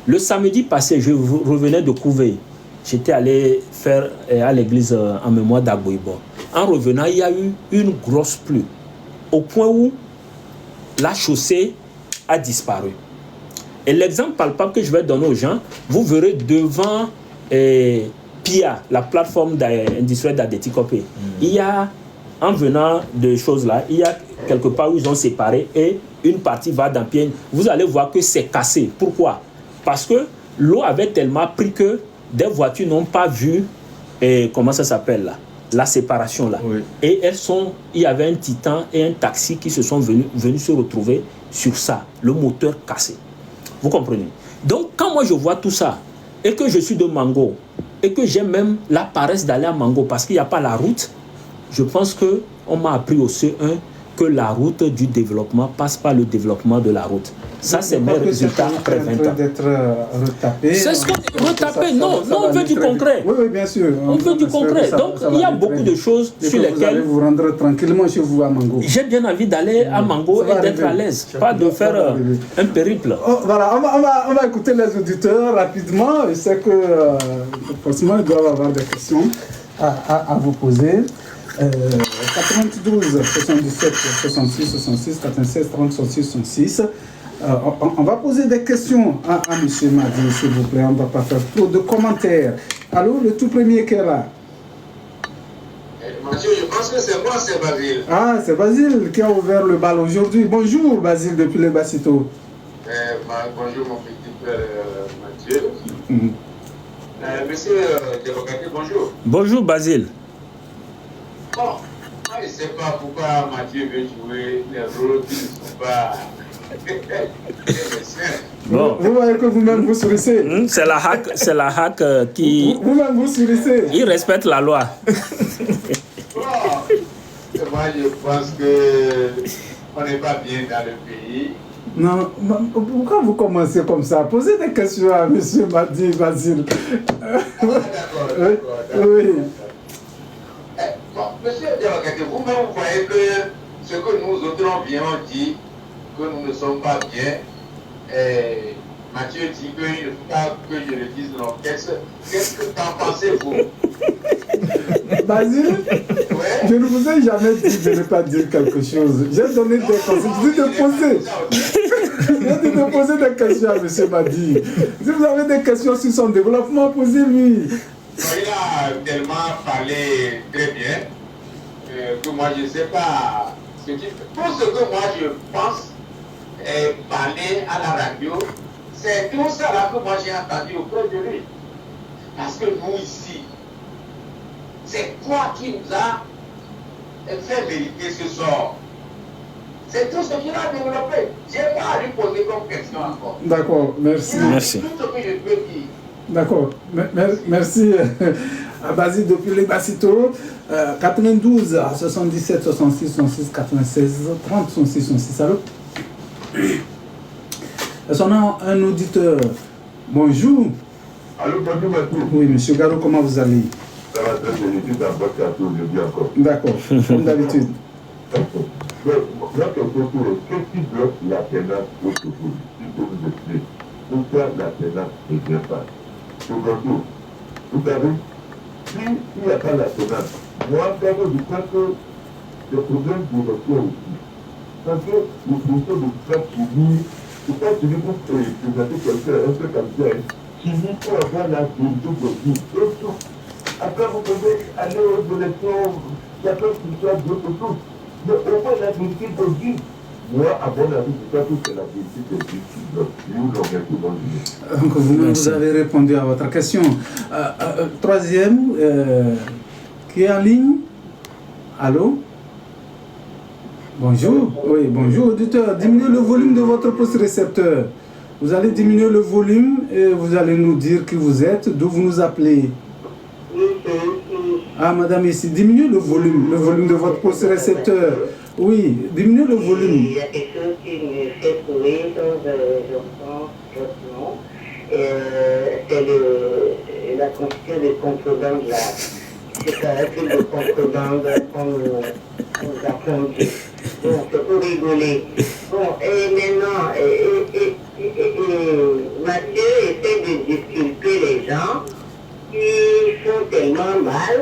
Le samedi passé, je revenais de Couvé. J'étais allé faire à l'église en mémoire d'Agboibo. En revenant, il y a eu une grosse pluie, au point où la chaussée a disparu. Et l'exemple palpable que je vais donner aux gens, vous verrez devant PIA, la plateforme industrielle d'Adéticopé, il y a, en venant de choses là, il y a quelque part où ils ont séparé et une partie va dans Pienne. Vous allez voir que c'est cassé. Pourquoi? Parce que l'eau avait tellement pris que des voitures n'ont pas vu, comment ça s'appelle là, la séparation là. Oui. Et il y avait un Titan et un taxi qui se sont venus se retrouver sur ça, le moteur cassé. Vous comprenez? Donc quand moi je vois tout ça et que je suis de Mango et que j'ai même la paresse d'aller à Mango parce qu'il n'y a pas la route, je pense qu'on m'a appris au C1 que la route du développement passe par le développement de la route. Ça, c'est mes résultats après 20 ans. D'être retapé. C'est ce qu'on retapé. Non, on veut du concret. Oui, bien sûr. On veut du concret. Donc, il y a beaucoup de choses sur lesquelles... Vous allez vous rendre tranquillement chez vous à Mango. J'ai bien envie d'aller à Mango et d'être à l'aise. Pas de faire un périple. Voilà, on va écouter les auditeurs rapidement. Je sais que forcément, ils doivent avoir des questions à vous poser. 92 77 66 66 96 30 66 66. On va poser des questions à M. Madi, s'il vous plaît. On ne va pas faire trop de commentaires. Allô, le tout premier qui est là. Mathieu, je pense que c'est moi, c'est Basile. Ah, c'est Basile qui a ouvert le bal aujourd'hui. Bonjour, Basile, depuis les Bassito. Bonjour, mon petit frère Mathieu. Monsieur Dérogati, bonjour. Bonjour, Basile. Bon, moi, je ne sais pas pourquoi Mathieu veut jouer les rôles qui ne sont pas... Bon. Vous voyez que vous-même vous sourissez. C'est la hack qui... Vous-même vous sourissez. Il respecte la loi. Bon, moi je pense qu'on n'est pas bien dans le pays. Non, pourquoi vous commencez comme ça? Posez des questions à M. Madi, Basile. D'accord. Oui. Bon, monsieur Dialogate, vous-même vous voyez que ce que nous autres viens dire, que nous ne sommes pas bien, Mathieu dit qu'il ne faut pas que je le dise dans l'orchestre. Qu'est-ce que t'en pensez-vous? Basile, je ne vous ai jamais dit de ne pas dire quelque chose. J'ai donné des conseils. Je dis de poser. J'ai dit de poser des questions à M. Madi. Si vous avez des questions sur son développement, posez-lui. Il a tellement parlé très bien que moi je ne sais pas ce qu'il fait. Tout ce que moi je pense parler à la radio, c'est tout ça là que moi j'ai entendu auprès de lui. Parce que nous ici, c'est quoi qui nous a fait vériter ce sort? C'est tout ce qu'il a développé. Je n'ai pas à lui poser comme question encore. D'accord, merci. Merci. Tout ce que je peux dire. D'accord, merci à Basile depuis les Bassito. 92 77 66 66 96 30 66 66. Allô? Est-ce qu'on a un auditeur? Bonjour. Allô, bonjour, Mathieu. Oui, monsieur Garou, comment vous allez? Ça va très bien, je suis en podcast aujourd'hui encore. D'accord, comme d'habitude. Notre question est qu'est-ce qui bloque la pénale aujourd'hui? Il faut vous expliquer. Pourquoi la pénale ne vient pas? Surtout, vous savez, s'il n'y a pas la pénale, moi, je crois que des problèmes d'électeurs aussi. Parce que le procès de faire subir, c'est pas celui pour présenter quelqu'un, un peu comme ça, subir pour avoir la vérité de vie. Et tout. Après, vous pouvez aller aux élections, chacun qui soit Dieu pour tous. Mais au moins la vérité de vie. Moi, à mon avis, c'est pas tout que la vérité de vie qui bloque. Nous l'avons vous avez répondu à votre question. Troisième, qui est en ligne? Allô? Bonjour. Oui, bonjour, auditeur. Diminuez le volume de votre poste récepteur. Vous allez diminuer le volume et vous allez nous dire qui vous êtes, d'où vous nous appelez. Ah, madame, ici, diminuez le volume de votre poste récepteur. Oui, diminuez le volume. Il y a quelque chose qui me fait trouver, je pense, c'est la question de contrebande là. C'est un truc de contrebande qu'on nous apprend. Bon, c'est pour rigoler. Bon, et maintenant, Mathieu essaie de disculper les gens qui font tellement mal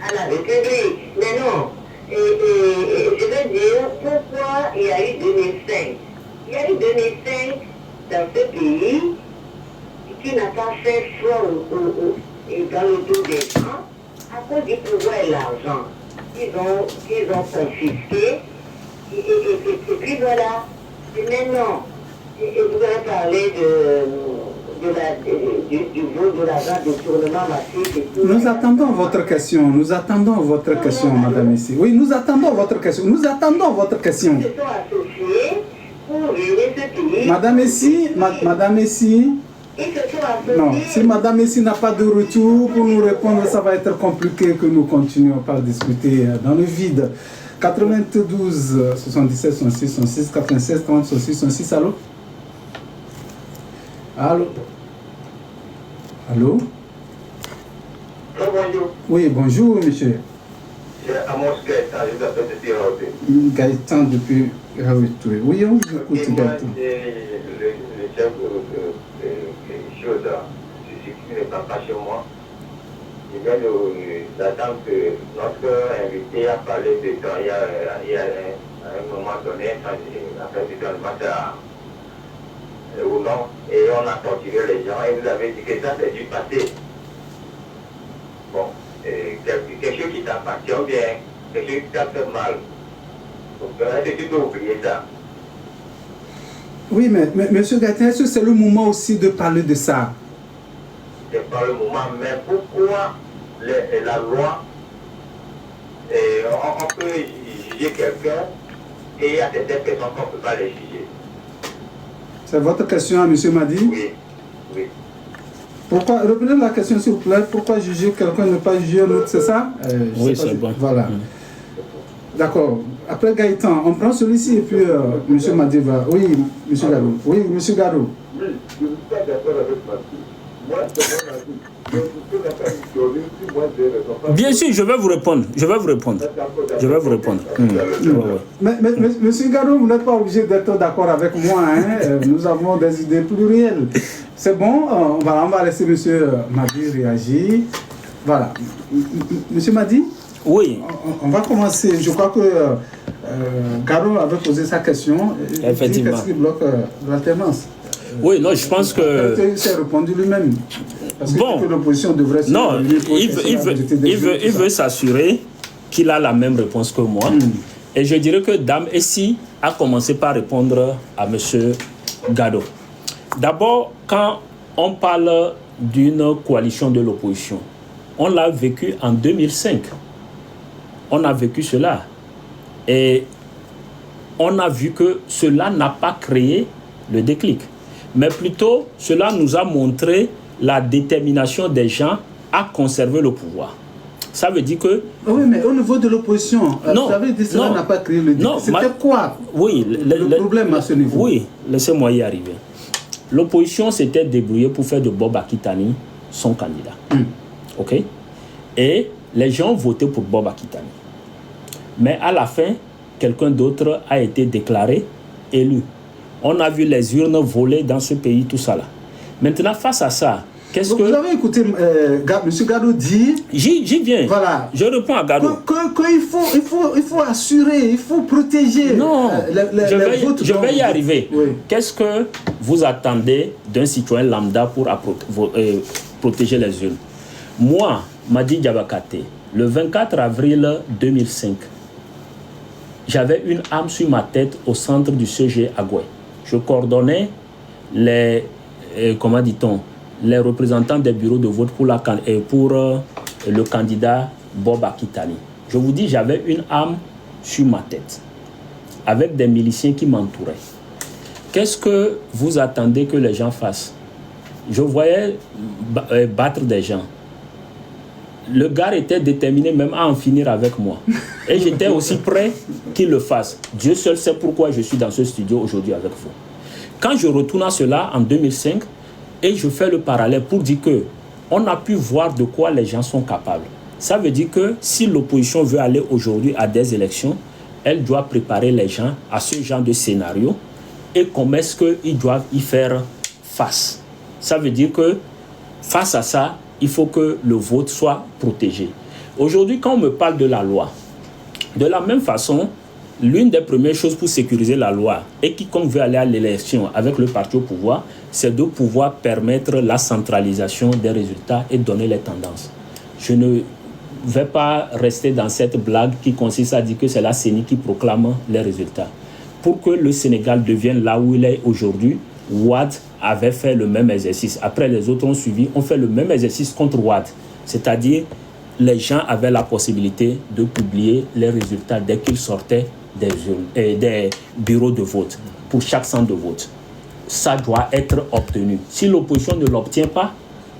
à la République. Mais non, je veux dire, pourquoi il y a eu 2005? Il y a eu 2005 dans ce pays qui n'a pas fait front dans le dos des gens à cause du pouvoir et l'argent qu'ils ont confisqué. Et puis voilà. Et maintenant, vous avez parlé du vote de l'argent, du tournement massif et tout. Nous attendons votre question, madame ici. Oui, nous attendons votre question, Ils se sont associés pour ruiner ce pays. Madame ici, Ils se sont associés. non, si madame ici n'a pas de retour pour nous répondre, ça va être compliqué que nous continuions par discuter dans le vide. 92 77 66 66 96 30 66 66, allô? Allô? Allô? Bonjour. Oui, bonjour, monsieur. C'est Amos Gaëtan, je vous appelle depuis Raoté. Gaëtan depuis Raoté. Oui, on vous écoute, Et moi, Gaëtan. le chef de choses, ce qui ne va pas chez moi. Je viens d'attendre que notre invité a parlé de temps. Il y a un moment donné, après du temps, ou non, et on a torturé les gens, et vous avez dit que ça c'est du passé. Bon, quelque chose qui t'appartient ou bien quelque chose qui t'a fait mal. Donc, est-ce que tu peux oublier ça? Oui, mais monsieur Gaëtan, est-ce que c'est le moment aussi de parler de ça? C'est pas le moment, mais pourquoi la loi, on peut juger quelqu'un et il y a des personnes qu'on ne peut pas les juger? C'est votre question à monsieur Madi? Oui, oui. Pourquoi, reprenez la question s'il vous plaît, pourquoi juger quelqu'un, ne pas juger un autre, c'est ça? Oui, c'est bon. Voilà. D'accord. Après Gaëtan, on prend celui-ci et puis monsieur Madi va. Oui, monsieur Garou. Oui, monsieur Garou. Oui, je ne suis pas d'accord avec Mathieu. Moi, c'est mon avis. Je ne peux pas me donner si moi j'ai raison. Bien sûr, je vais vous répondre. Mais monsieur Garou, vous n'êtes pas obligé d'être d'accord avec moi. Hein. Nous avons des idées plurielles. C'est bon, on va laisser monsieur Madi réagir. Voilà. Monsieur Madi? Oui. On va commencer. Je crois que Garou avait posé sa question. Effectivement. Qu'est-ce qui bloque l'alternance? Oui, non, je pense que... Il s'est répondu lui-même. Parce que Bon. l'opposition devrait... Non, il veut s'assurer qu'il a la même réponse que moi. Et je dirais que Dame Essi a commencé par répondre à M. Gado. D'abord, quand on parle d'une coalition de l'opposition, on l'a vécu en 2005. On a vécu cela. Et on a vu que cela n'a pas créé le déclic. Mais plutôt, cela nous a montré la détermination des gens à conserver le pouvoir. Ça veut dire que... Oui, mais au niveau de l'opposition, vous avez dit que cela n'a pas créé le déclic. C'était quoi le problème à ce niveau? Oui, laissez-moi y arriver. L'opposition s'était débrouillée pour faire de Bob Akitani son candidat. OK? Et les gens votaient pour Bob Akitani. Mais à la fin, quelqu'un d'autre a été déclaré élu. On a vu les urnes voler dans ce pays, tout ça là. Maintenant, face à ça, Vous avez écouté M. Gado dire... J'y viens. Voilà. Je réponds à Gado. Il faut assurer, il faut protéger. Non, je vais y arriver. Oui. Qu'est-ce que vous attendez d'un citoyen lambda pour protéger les urnes? Moi, Madi Diabakate, le 24 avril 2005, j'avais une arme sur ma tête au centre du CG Agoué. Je coordonnais les représentants des bureaux de vote pour le candidat Bob Akitani. Je vous dis, j'avais une arme sur ma tête, avec des miliciens qui m'entouraient. Qu'est-ce que vous attendez que les gens fassent? Je voyais battre des gens. Le gars était déterminé même à en finir avec moi. Et j'étais aussi prêt qu'il le fasse. Dieu seul sait pourquoi je suis dans ce studio aujourd'hui avec vous. Quand je retourne à cela en 2005, et je fais le parallèle pour dire que on a pu voir de quoi les gens sont capables. Ça veut dire que si l'opposition veut aller aujourd'hui à des élections, elle doit préparer les gens à ce genre de scénario et comment est-ce qu'ils doivent y faire face. Ça veut dire que face à ça, il faut que le vote soit protégé. Aujourd'hui, quand on me parle de la loi, de la même façon, l'une des premières choses pour sécuriser la loi et quiconque veut aller à l'élection avec le parti au pouvoir, c'est de pouvoir permettre la centralisation des résultats et donner les tendances. Je ne vais pas rester dans cette blague qui consiste à dire que c'est la CENI qui proclame les résultats. Pour que le Sénégal devienne là où il est aujourd'hui, Wade avait fait le même exercice. Après, les autres ont suivi, ont fait le même exercice contre Wade. C'est-à-dire, les gens avaient la possibilité de publier les résultats dès qu'ils sortaient des bureaux de vote pour chaque centre de vote. Ça doit être obtenu. Si l'opposition ne l'obtient pas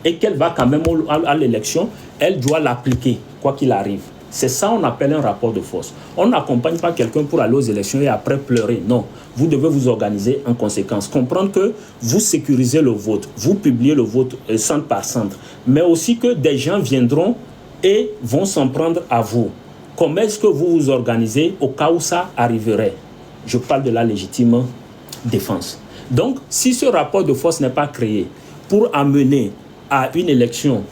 et qu'elle va quand même à l'élection, elle doit l'appliquer, quoi qu'il arrive. C'est ça on appelle un rapport de force. On n'accompagne pas quelqu'un pour aller aux élections et après pleurer. Non, vous devez vous organiser en conséquence. Comprendre que vous sécurisez le vote, vous publiez le vote centre par centre, mais aussi que des gens viendront et vont s'en prendre à vous. Comment est-ce que vous vous organisez au cas où ça arriverait? Je parle de la légitime défense. Donc, si ce rapport de force n'est pas créé pour amener à une élection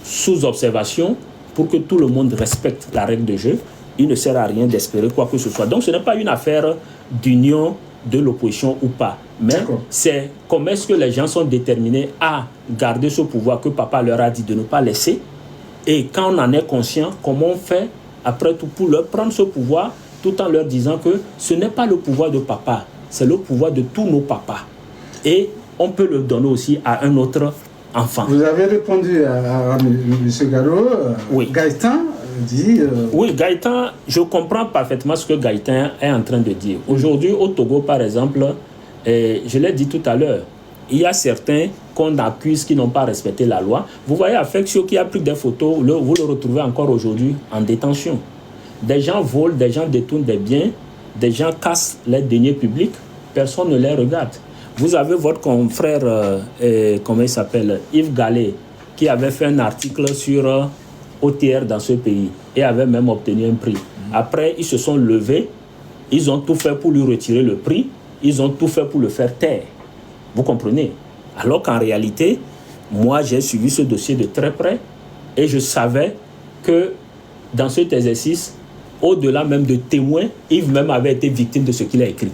sous observation, pour que tout le monde respecte la règle de jeu, il ne sert à rien d'espérer quoi que ce soit. Donc, ce n'est pas une affaire d'union de l'opposition ou pas. Mais c'est comment est-ce que les gens sont déterminés à garder ce pouvoir que papa leur a dit de ne pas laisser. Et quand on en est conscient, comment on fait après tout pour leur prendre ce pouvoir tout en leur disant que ce n'est pas le pouvoir de papa, c'est le pouvoir de tous nos papas. Et on peut le donner aussi à un autre enfant. Vous avez répondu à M. Gado. Oui. Gaëtan dit... Oui, Gaëtan, je comprends parfaitement ce que Gaëtan est en train de dire. Aujourd'hui, au Togo, par exemple, je l'ai dit tout à l'heure, il y a certains qu'on accuse qui n'ont pas respecté la loi. Vous voyez, Affectio qui a pris des photos, vous le retrouvez encore aujourd'hui en détention. Des gens volent, des gens détournent des biens, des gens cassent les deniers publics, personne ne les regarde. Vous avez votre confrère, comment il s'appelle, Yves Gallet, qui avait fait un article sur OTR dans ce pays et avait même obtenu un prix. Après, ils se sont levés, ils ont tout fait pour lui retirer le prix, ils ont tout fait pour le faire taire. Vous comprenez? Alors qu'en réalité, moi, j'ai suivi ce dossier de très près et je savais que dans cet exercice, au-delà même de témoins, Yves même avait été victime de ce qu'il a écrit.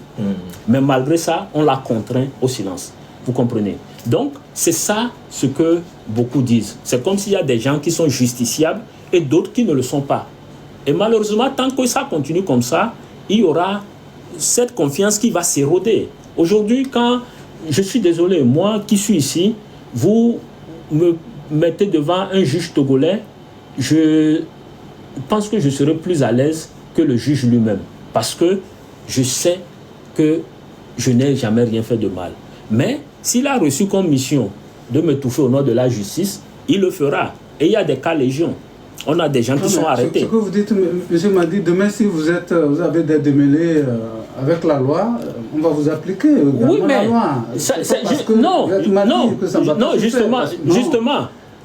Mais malgré ça, on l'a contraint au silence. Vous comprenez? Donc, c'est ça ce que beaucoup disent. C'est comme s'il y a des gens qui sont justiciables et d'autres qui ne le sont pas. Et malheureusement, tant que ça continue comme ça, il y aura cette confiance qui va s'éroder. Aujourd'hui, quand je suis désolé, moi qui suis ici, vous me mettez devant un juge togolais, je pense que je serai plus à l'aise que le juge lui-même. Parce que je sais que je n'ai jamais rien fait de mal. Mais s'il a reçu comme mission de me toucher au nom de la justice, il le fera. Et il y a des cas légion. On a des gens qui sont arrêtés. Ce que vous dites, M. Madi, demain, si vous avez des démêlés avec la loi, on va vous appliquer oui, mais la loi.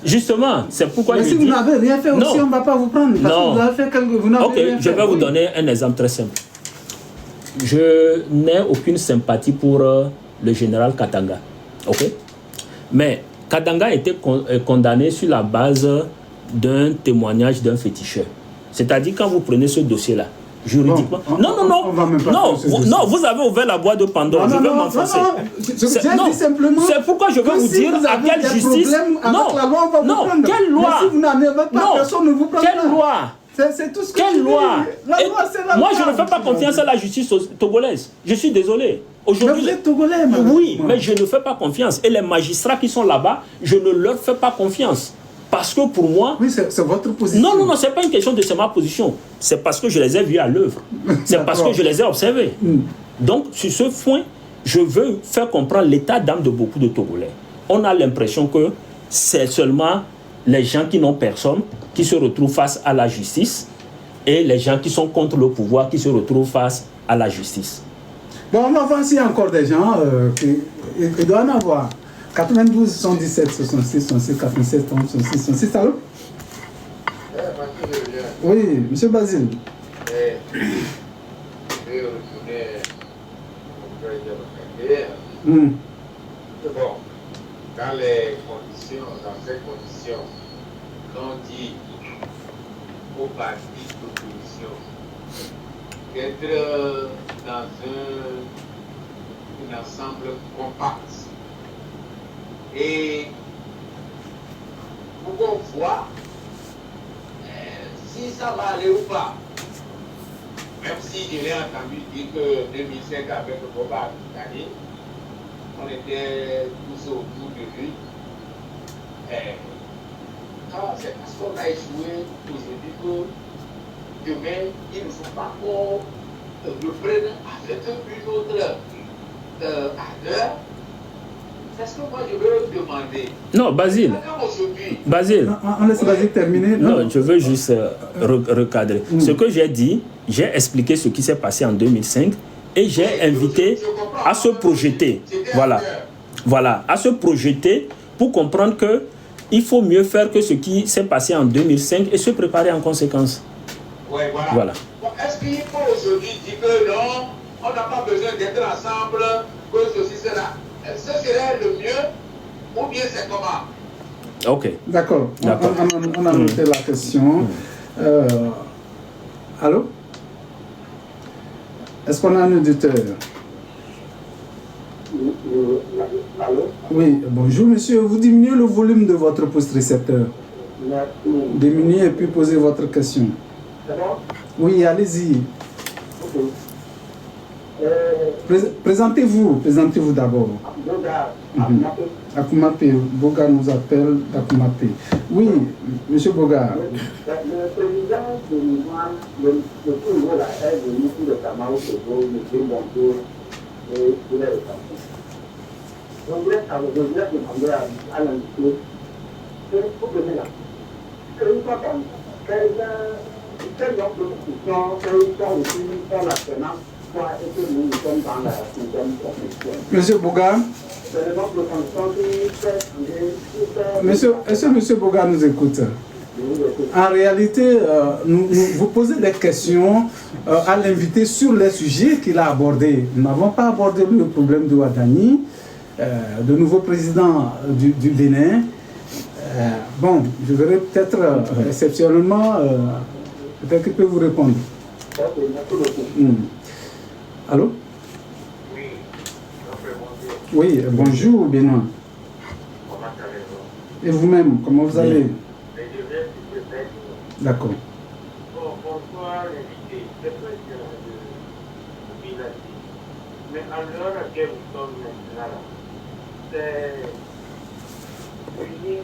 Justement, c'est pourquoi mais je si dis... vous n'avez rien fait aussi, on ne va pas vous prendre. Parce que vous avez fait vous n'avez rien fait. Je vais vous donner un exemple très simple. Je n'ai aucune sympathie pour le général Katanga. Ok? Mais Kadanga a été condamné sur la base d'un témoignage d'un féticheur. C'est-à-dire, quand vous prenez ce dossier-là, juridiquement... Non, vous avez ouvert la boîte de Pandore. Je vais m'enfoncer. C'est pourquoi je veux vous dire à quelle justice... Quelle loi? Si vous n'en avez pas, personne ne vous prendra. Quelle loi? C'est tout ce que Quelle loi? c'est la loi. Moi, je ne fais pas confiance à la justice togolaise. Je suis désolé. Aujourd'hui, vous êtes togolais, madame. Oui, mais je ne fais pas confiance. Et les magistrats qui sont là-bas, je ne leur fais pas confiance. Parce que pour moi... Oui, c'est votre position. Non, ce n'est pas une question de c'est ma position. C'est parce que je les ai vus à l'œuvre. C'est parce que je les ai observés. Donc, sur ce point, je veux faire comprendre l'état d'âme de beaucoup de Togolais. On a l'impression que c'est seulement les gens qui n'ont personne qui se retrouvent face à la justice et les gens qui sont contre le pouvoir qui se retrouvent face à la justice. Bon, on va voir s'il y a encore des gens il doit en avoir. 92, 117, 66, 66, 87, 30, 66, 66, allô? Oui, monsieur Basile. C'est bon. Dans ces conditions, l'on dit aux partis d'opposition d'être dans un ensemble compact. Et pour qu'on voit si ça va aller ou pas. Même si je l'ai entendu dire que 2005 avec Boba Kani, on était tous autour de lui. C'est parce qu'on a échoué aujourd'hui que demain, il ne faut pas qu'on reprenne avec une autre ardeur. C'est ce que moi je veux demander. Non, Basile. On laisse Basile terminer. Non, je veux juste recadrer. Ce que j'ai dit, j'ai expliqué ce qui s'est passé en 2005 et j'ai invité à se projeter. Voilà, à se projeter pour comprendre que il faut mieux faire que ce qui s'est passé en 2005 et se préparer en conséquence. Oui, voilà. Bon, est-ce qu'il faut aujourd'hui dire que non, on n'a pas besoin d'être ensemble, que ceci, cela? Ce serait le mieux ou bien c'est comment? Ok. D'accord. On a noté la question. Allô? Est-ce qu'on a un auditeur? Oui, bonjour monsieur. Vous diminuez le volume de votre poste récepteur. Diminuez et puis posez votre question. Oui, allez-y. Présentez-vous d'abord. Akumapé, Boga nous appelle d'Akumapé. Oui, monsieur Boga. Le président de l'Iran, le Congo est venu sur le Kamau Togo, M. Montour, et il est ressorti. Je voulais demander à l'invité, pour donner là, une fois comme quel nombre de discussions ils sont aussi dans la Sénat, soit et que nous sommes dans la deuxième profession. Monsieur Boga. C'est le nombre de conditions qui est-ce que monsieur Boga nous écoute? En réalité, vous posez des questions à l'invité sur les sujets qu'il a abordés. Nous n'avons pas abordé le problème de Ouadani, le nouveau président du Bénin. Bon, je verrai peut-être exceptionnellement, peut-être qu'il peut vous répondre. Allô? Oui, bonjour Benoît. Et vous-même, comment vous allez? D'accord. Bonsoir, invité. C'est vrai que il a dit. Mais à l'heure à laquelle nous sommes maintenant, c'est unir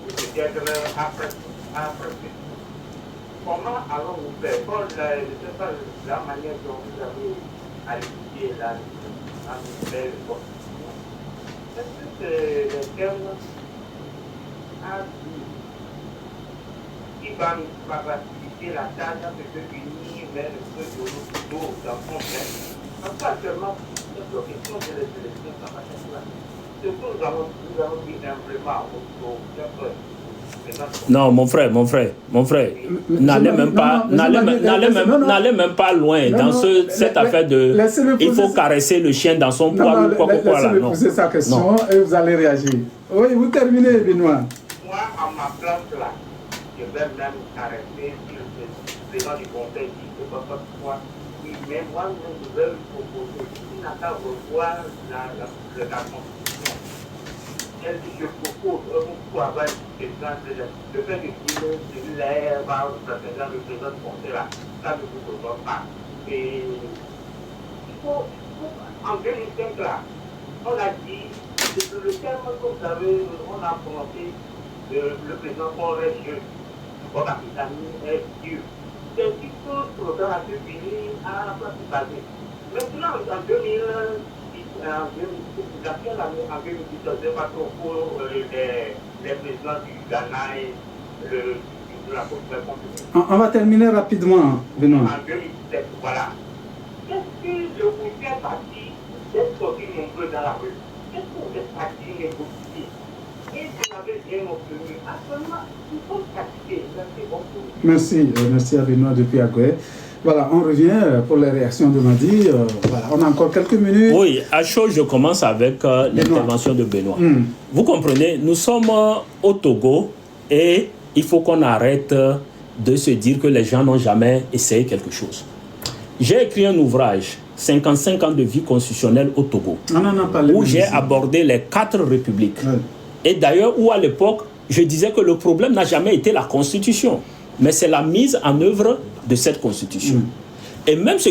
peut-être après. Comment allons-nous faire? Bon, je ne sais pas la manière dont vous avez allié la ministère. Est-ce que c'est le terme à dire qui va nous faciliter la tâche à se unir vers le feu de l'eau dans son plein? Parce qu'actuellement, la question de les élections, ça va être là. Ce que nous avons dit vraiment au Non, mon frère, n'allez même pas loin dans cette affaire de il faut caresser le chien dans son poil ou quoi que quoi là. Laissez-le poser sa question et vous allez réagir. Oui, vous terminez, Benoît. Moi, à ma place là, je vais même caresser le président du conseil qui ne peut pas quoi. Oui, mais moi, je vais lui proposer, il n'a qu'à revoir la constitution. Elle dit, je propose, pour avoir une présidence, le fait de dire celui-là va représenter le président du conseil là, ça ne vous revoit pas. Et il faut, en 2005 là, on a dit, le terme que vous savez, on a prononcé le président Paul-Régieux, au Capitanie est Dieu. C'est un petit peu le programme a pu finir à la place du passé. Maintenant, en 2010, en 2017, je ne sais pas trop pour les présidents du Ghana et de la Côte d'Ivoire. On va terminer rapidement, Benoît. En 2017, voilà. Qu'est-ce que le gouvernement parti d'être sorti nombreux dans la rue? Qu'est-ce que vous êtes parti négocier? Et vous avez bien obtenu. Actuellement, il faut pratiquer. Merci à Benoît depuis Agoué. Voilà, on revient pour les réactions de Madi. Voilà, on a encore quelques minutes. Oui, à chaud, je commence avec l'intervention de Benoît. Vous comprenez, nous sommes au Togo et il faut qu'on arrête de se dire que les gens n'ont jamais essayé quelque chose. J'ai écrit un ouvrage, 55 ans de vie constitutionnelle au Togo, où j'ai abordé les 4 républiques. Et d'ailleurs, où à l'époque, je disais que le problème n'a jamais été la Constitution, mais c'est la mise en œuvre de cette Constitution. Et même ce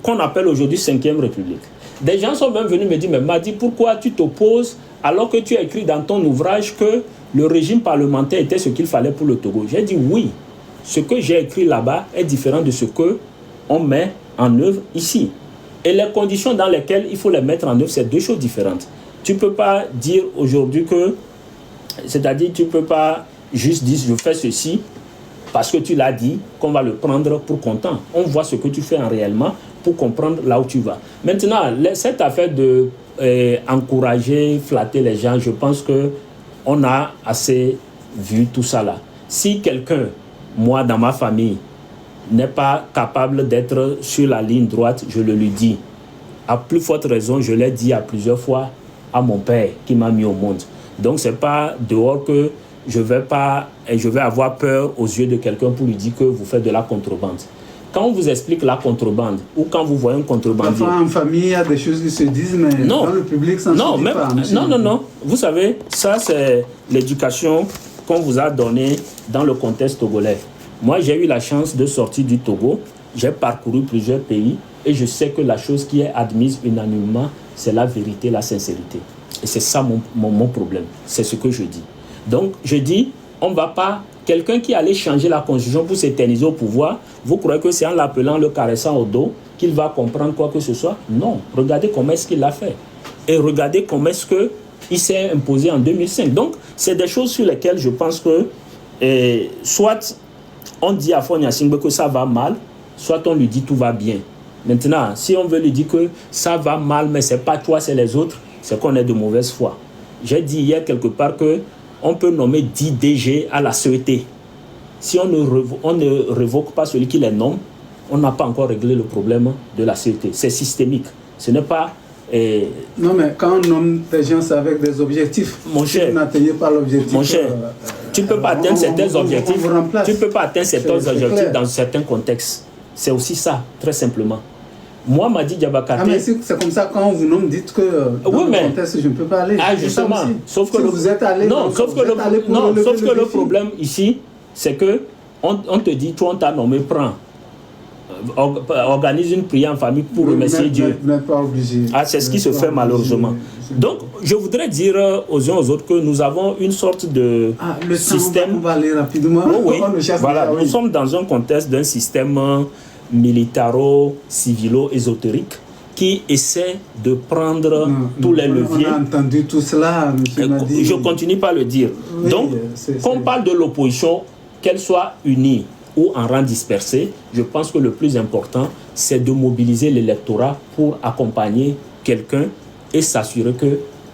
qu'on appelle aujourd'hui 5e République. Des gens sont même venus me dire, mais Madi, pourquoi tu t'opposes alors que tu as écrit dans ton ouvrage que le régime parlementaire était ce qu'il fallait pour le Togo? J'ai dit oui, ce que j'ai écrit là-bas est différent de ce qu'on met en œuvre ici. Et les conditions dans lesquelles il faut les mettre en œuvre, c'est 2 choses différentes. Tu ne peux pas dire aujourd'hui que, c'est-à-dire tu ne peux pas juste dire je fais ceci parce que tu l'as dit, qu'on va le prendre pour content. On voit ce que tu fais en réellement pour comprendre là où tu vas. Maintenant, cette affaire de encourager, flatter les gens, je pense qu'on a assez vu tout ça là. Si quelqu'un, moi dans ma famille, n'est pas capable d'être sur la ligne droite, je le lui dis. À plus forte raison, je l'ai dit à plusieurs fois à mon père qui m'a mis au monde. Donc, ce n'est pas dehors que je vais avoir peur aux yeux de quelqu'un pour lui dire que vous faites de la contrebande. Quand on vous explique la contrebande ou quand vous voyez un contrebandier... Parfois, en famille, il y a des choses qui se disent, mais dans le public, ça ne se dit pas. Non. Vous savez, ça, c'est l'éducation qu'on vous a donnée dans le contexte togolais. Moi, j'ai eu la chance de sortir du Togo. J'ai parcouru plusieurs pays et je sais que la chose qui est admise unanimement, c'est la vérité, la sincérité. Et c'est ça mon problème. C'est ce que je dis. Donc, je dis, on ne va pas... Quelqu'un qui allait changer la constitution pour s'éterniser au pouvoir, vous croyez que c'est en l'appelant, le caressant au dos, qu'il va comprendre quoi que ce soit? Non. Regardez comment est-ce qu'il l'a fait. Et regardez comment est-ce qu'il s'est imposé en 2005. Donc, c'est des choses sur lesquelles je pense que soit on dit à Fonia Singbe que ça va mal, soit on lui dit tout va bien. Maintenant, si on veut lui dire que ça va mal, mais ce n'est pas toi, c'est les autres, c'est qu'on est de mauvaise foi. J'ai dit hier quelque part qu'on peut nommer 10 DG à la CET. Si on ne révoque pas celui qui les nomme, on n'a pas encore réglé le problème de la CET. C'est systémique. Ce n'est pas... Non, mais quand on nomme des gens, c'est avec des objectifs. Mon cher, si vous n'atteignez pas l'objectif... Mon cher, tu ne peux pas atteindre certains objectifs. Tu ne peux pas atteindre certains objectifs dans certains contextes. C'est aussi ça, très simplement. Moi, Madi Diabakate... Ah, mais c'est comme ça, quand on vous nomme, dites que dans le contexte, je ne peux pas aller. Ah, justement. Sauf que vous êtes allé... Non, sauf que le problème ici, c'est que on te dit, toi, on t'a nommé, prends. Organise une prière en famille pour remercier Dieu. Vous n'êtes pas obligé. Ah, c'est ce qui se fait malheureusement. Donc, je voudrais dire aux uns aux autres que nous avons une sorte de système... On va aller rapidement. Oui, voilà, nous sommes dans un contexte d'un système militaro-civilo-ésotérique qui essaie de prendre tous les leviers. On a entendu tout cela, M. Madi. Je continue par le dire. Oui, donc, quand on parle de l'opposition, qu'elle soit unie ou en rang dispersé, je pense que le plus important, c'est de mobiliser l'électorat pour accompagner quelqu'un et s'assurer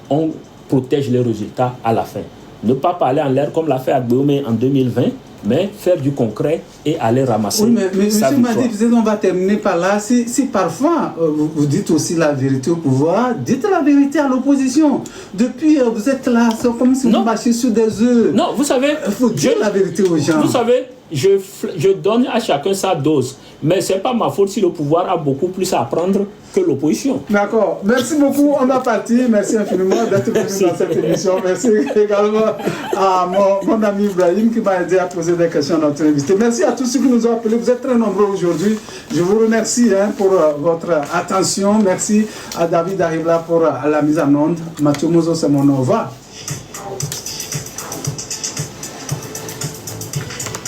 qu'on protège les résultats à la fin. Ne pas parler en l'air comme l'a fait Agbeome en 2020, mais faire du concret et aller ramasser. Oui, mais sa M. Madi, victoire. peut-être on va terminer par là. Si parfois vous dites aussi la vérité au pouvoir, dites la vérité à l'opposition. Depuis, vous êtes là, c'est comme si vous marchiez sur des œufs. Non, vous savez, il faut dire la vérité aux gens. Vous savez, je donne à chacun sa dose. Mais ce n'est pas ma faute si le pouvoir a beaucoup plus à apprendre que l'opposition. D'accord. Merci beaucoup. On va partir. Merci infiniment d'être venu dans cette émission. Merci également à mon ami Ibrahim qui m'a aidé à poser des questions à notre invité. Merci à tous ceux qui nous ont appelés. Vous êtes très nombreux aujourd'hui. Je vous remercie pour votre attention. Merci à David Arribla pour la mise en onde. Mathieu Mozo, c'est mon nom. Au revoir.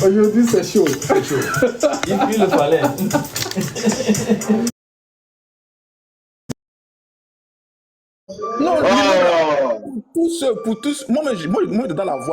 Aujourd'hui, c'est chaud. C'est chaud. Il le fallait. Non, Pour tous, moi, dans la voie.